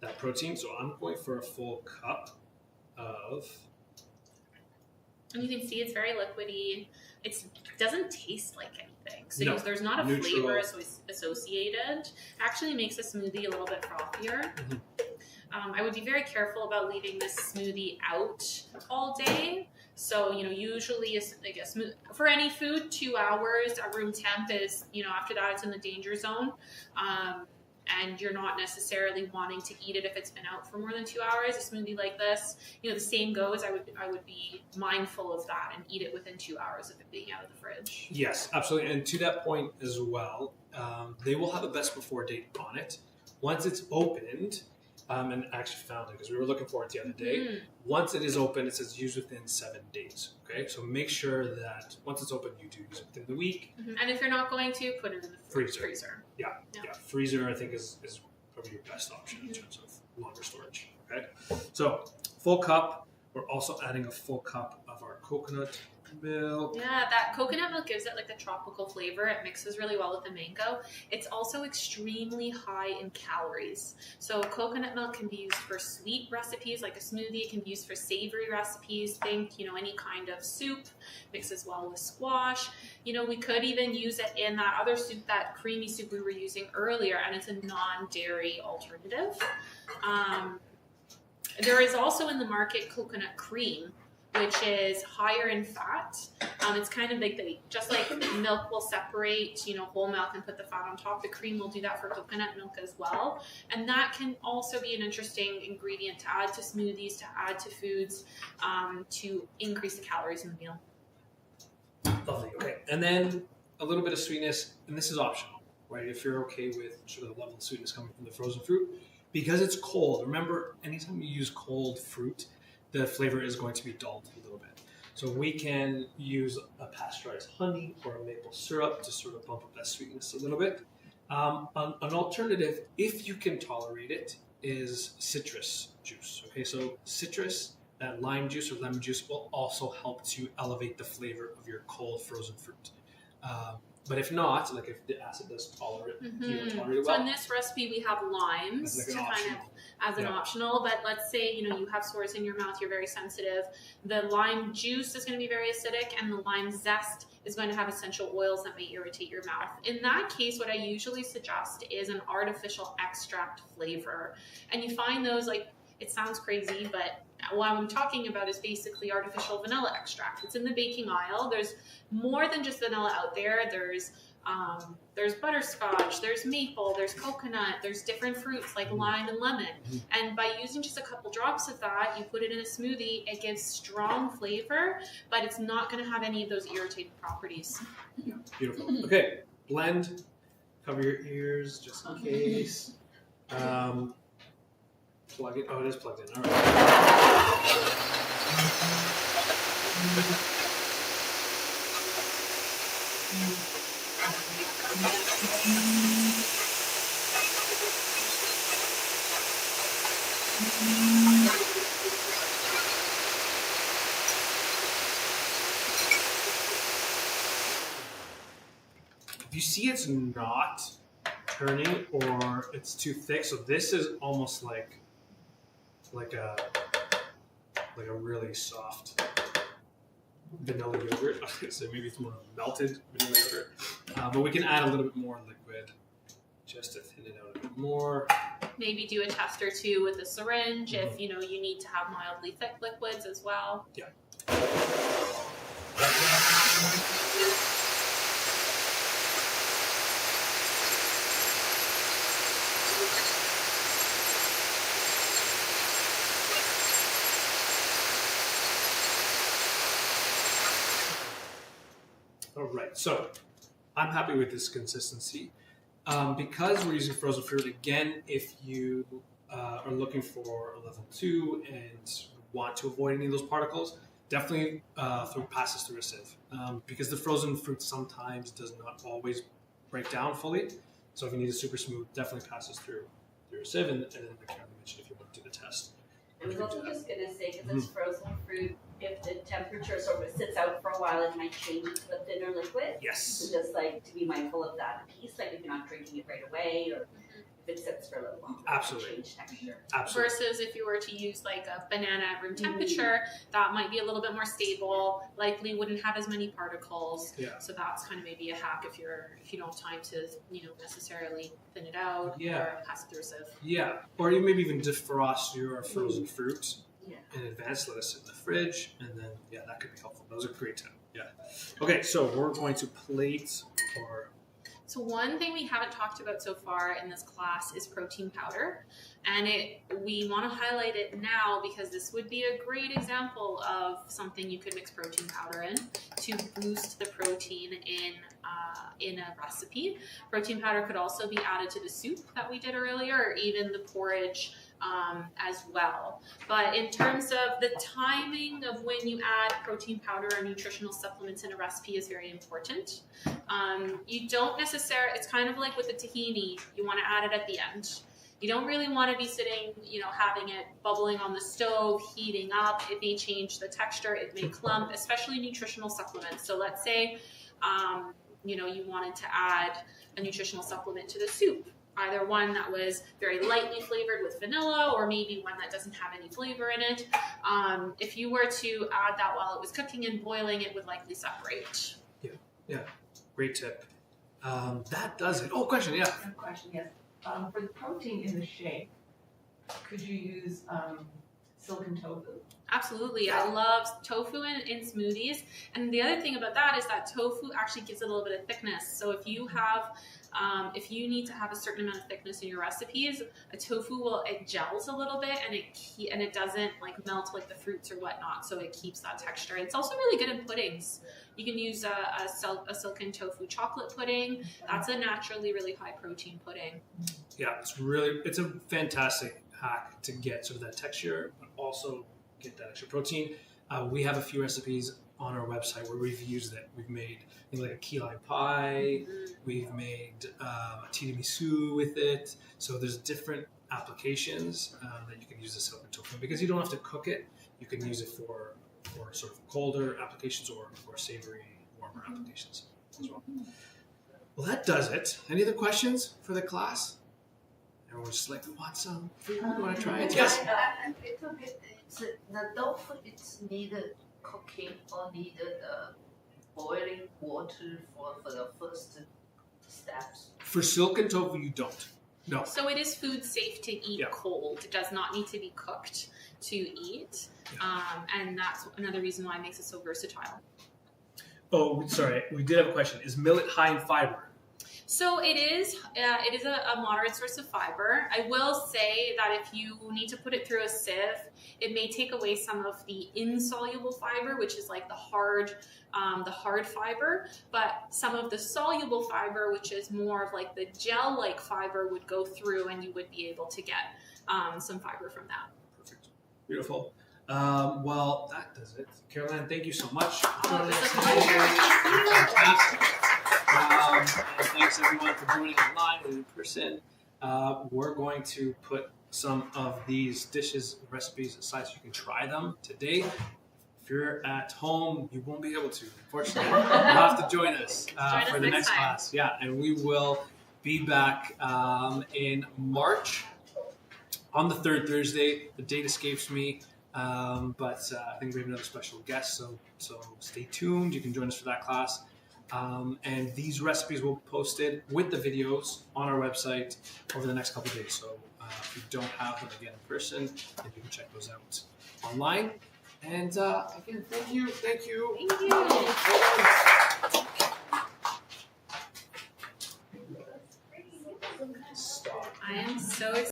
Speaker 1: that protein. So I'm going for a full cup of.
Speaker 3: And you can see it's very liquidy. It doesn't taste like anything. So
Speaker 1: No.
Speaker 3: there's not a
Speaker 1: Neutral.
Speaker 3: flavor associated. It actually makes a smoothie a little bit frothier. I would be very careful about leaving this smoothie out all day. So, usually for any food, 2 hours at room temp is, after that it's in the danger zone. And you're not necessarily wanting to eat it if it's been out for more than 2 hours. A smoothie like this, the same goes. I would be mindful of that and eat it within 2 hours of it being out of the fridge.
Speaker 1: Yes, absolutely. And to that point as well, they will have a best before date on it. Once it's opened, and I actually found it because we were looking for it the other day. Once it is open, it says use within 7 days. Okay, so make sure that once it's open, you do use it within the week.
Speaker 3: And if you're not going to, put it in the freezer.
Speaker 1: Yeah. Freezer, I think, is probably your best option in terms of longer storage. Okay, so full cup. We're also adding a full cup of our coconut milk.
Speaker 3: Yeah, that coconut milk gives it like the tropical flavor. It mixes really well with the mango. It's also extremely high in calories. So coconut milk can be used for sweet recipes like a smoothie. It can be used for savory recipes. Think, any kind of soup. Mixes well with squash. We could even use it in that other soup, that creamy soup we were using earlier, and it's a non-dairy alternative. There is also in the market coconut cream, which is higher in fat. It's kind of like just like milk will separate, whole milk and put the fat on top. The cream will do that for coconut milk as well. And that can also be an interesting ingredient to add to smoothies, to add to foods, to increase the calories in the meal.
Speaker 1: Lovely. Okay. And then a little bit of sweetness, and this is optional, right? If you're okay with sort of the level of sweetness coming from the frozen fruit, because it's cold. Remember, anytime you use cold fruit, the flavor is going to be dulled a little bit. So we can use a pasteurized honey or a maple syrup to sort of bump up that sweetness a little bit. An alternative, if you can tolerate it, is citrus juice. Okay, so citrus, that lime juice or lemon juice will also help to elevate the flavor of your cold frozen fruit. But if not, like if the acid does tolerate, you don't tolerate it well.
Speaker 3: So in this recipe, we have limes
Speaker 1: Like
Speaker 3: to kind of as an optional. But let's say you have sores in your mouth, you're very sensitive. The lime juice is going to be very acidic, and the lime zest is going to have essential oils that may irritate your mouth. In that case, what I usually suggest is an artificial extract flavor, and you find those it sounds crazy, but what I'm talking about is basically artificial vanilla extract. It's in the baking aisle. There's more than just vanilla out there. There's butterscotch, there's maple, there's coconut, there's different fruits like lime and lemon. And by using just a couple drops of that, you put it in a smoothie, it gives strong flavor, but it's not going to have any of those irritating properties.
Speaker 1: Beautiful. Okay, blend. Cover your ears just in case. Plug it. Oh, it is plugged in. All right. If you see it's not turning or it's too thick, so this is almost like a really soft vanilla yogurt. So maybe it's more melted vanilla yogurt. But we can add a little bit more liquid just to thin it out a bit more.
Speaker 3: maybe do a test or two with a syringe if you need to have mildly thick liquids as well.
Speaker 1: Yeah. All right, so I'm happy with this consistency. Because we're using frozen fruit, again, if you are looking for a level 2 and want to avoid any of those particles, definitely pass this through a sieve. Because the frozen fruit sometimes does not always break down fully. So if you need it super smooth, definitely pass this through a sieve, and then like Karen mentioned, if you want to do the test.
Speaker 2: I was also just going to say, because it's frozen fruit, if the temperature sort of sits out for a while, it might change into a thinner liquid.
Speaker 1: Yes.
Speaker 2: So just like to be mindful of that piece, like if you're not drinking it right away, or if it sits for a little longer,
Speaker 1: Absolutely.
Speaker 2: It change texture.
Speaker 1: Absolutely.
Speaker 3: Versus if you were to use like a banana at room temperature, that might be a little bit more stable, likely wouldn't have as many particles.
Speaker 1: Yeah.
Speaker 3: So that's kind of maybe a hack if you don't have time to necessarily thin it out or pass it through a sieve.
Speaker 1: Yeah, or you maybe even defrost your frozen fruit
Speaker 2: Yeah.
Speaker 1: in advance, let it sit in the fridge, and then that could be helpful. Those are great tip. Yeah. Okay, so we're going to plate or.
Speaker 3: So one thing we haven't talked about so far in this class is protein powder, and we want to highlight it now because this would be a great example of something you could mix protein powder in to boost the protein in a recipe. Protein powder could also be added to the soup that we did earlier, or even the porridge as well. But in terms of the timing of when you add protein powder or nutritional supplements in a recipe is very important. You don't necessarily, it's kind of like with the tahini, you want to add it at the end. You don't really want to be sitting, having it bubbling on the stove, heating up. It may change the texture, it may clump, especially nutritional supplements. So let's say, you wanted to add a nutritional supplement to the soup. Either one that was very lightly flavored with vanilla, or maybe one that doesn't have any flavor in it. If you were to add that while it was cooking and boiling, it would likely separate.
Speaker 1: Yeah, great tip. That does it. Oh, question, yeah.
Speaker 4: Question, yes. For the protein in the shake, could you use silken tofu?
Speaker 3: Absolutely. I love tofu in smoothies. And the other thing about that is that tofu actually gives it a little bit of thickness. So if you have, if you need to have a certain amount of thickness in your recipes, a tofu it gels a little bit and it doesn't like melt like the fruits or whatnot. So it keeps that texture. It's also really good in puddings. You can use a silken tofu chocolate pudding. That's a naturally really high protein pudding.
Speaker 1: Yeah, it's a fantastic hack to get sort of that texture, but also get that extra protein. We have a few recipes on our website where we've used it. We've made like a key lime pie. We've made a tiramisu with it. So there's different applications that you can use the silken tofu because you don't have to cook it. You can use it for sort of colder applications or savory, warmer applications as well. Well, that does it. Any other questions for the class? Everyone's just like, want some food? You want to try it? Yes?
Speaker 5: The tofu, it's needed cooking or needed boiling water for the first steps.
Speaker 1: For silken tofu, you don't. No.
Speaker 3: So it is food safe to eat cold. It does not need to be cooked to eat. And that's another reason why it makes it so versatile.
Speaker 1: Oh, sorry. We did have a question. Is millet high in fiber?
Speaker 3: So it is a moderate source of fiber. I will say that if you need to put it through a sieve, it may take away some of the insoluble fiber, which is like the hard fiber, but some of the soluble fiber, which is more of like the gel-like fiber, would go through and you would be able to get some fiber from that.
Speaker 1: Perfect. Beautiful. Well, that does it. Caroline, thank you so much for joining us. Fantastic. And thanks everyone for joining online and in person. We're going to put some of these dishes and recipes aside so you can try them today. If you're at home, you won't be able to, unfortunately. You'll have to join us for the next class. Yeah, and we will be back in March on the third Thursday. The date escapes me. But I think we have another special guest, so stay tuned. You can join us for that class. And these recipes will be posted with the videos on our website over the next couple of days. So If you don't have them again in person, then you can check those out online. And again, thank you.
Speaker 3: Thank you.
Speaker 1: Stop.
Speaker 3: I am so excited.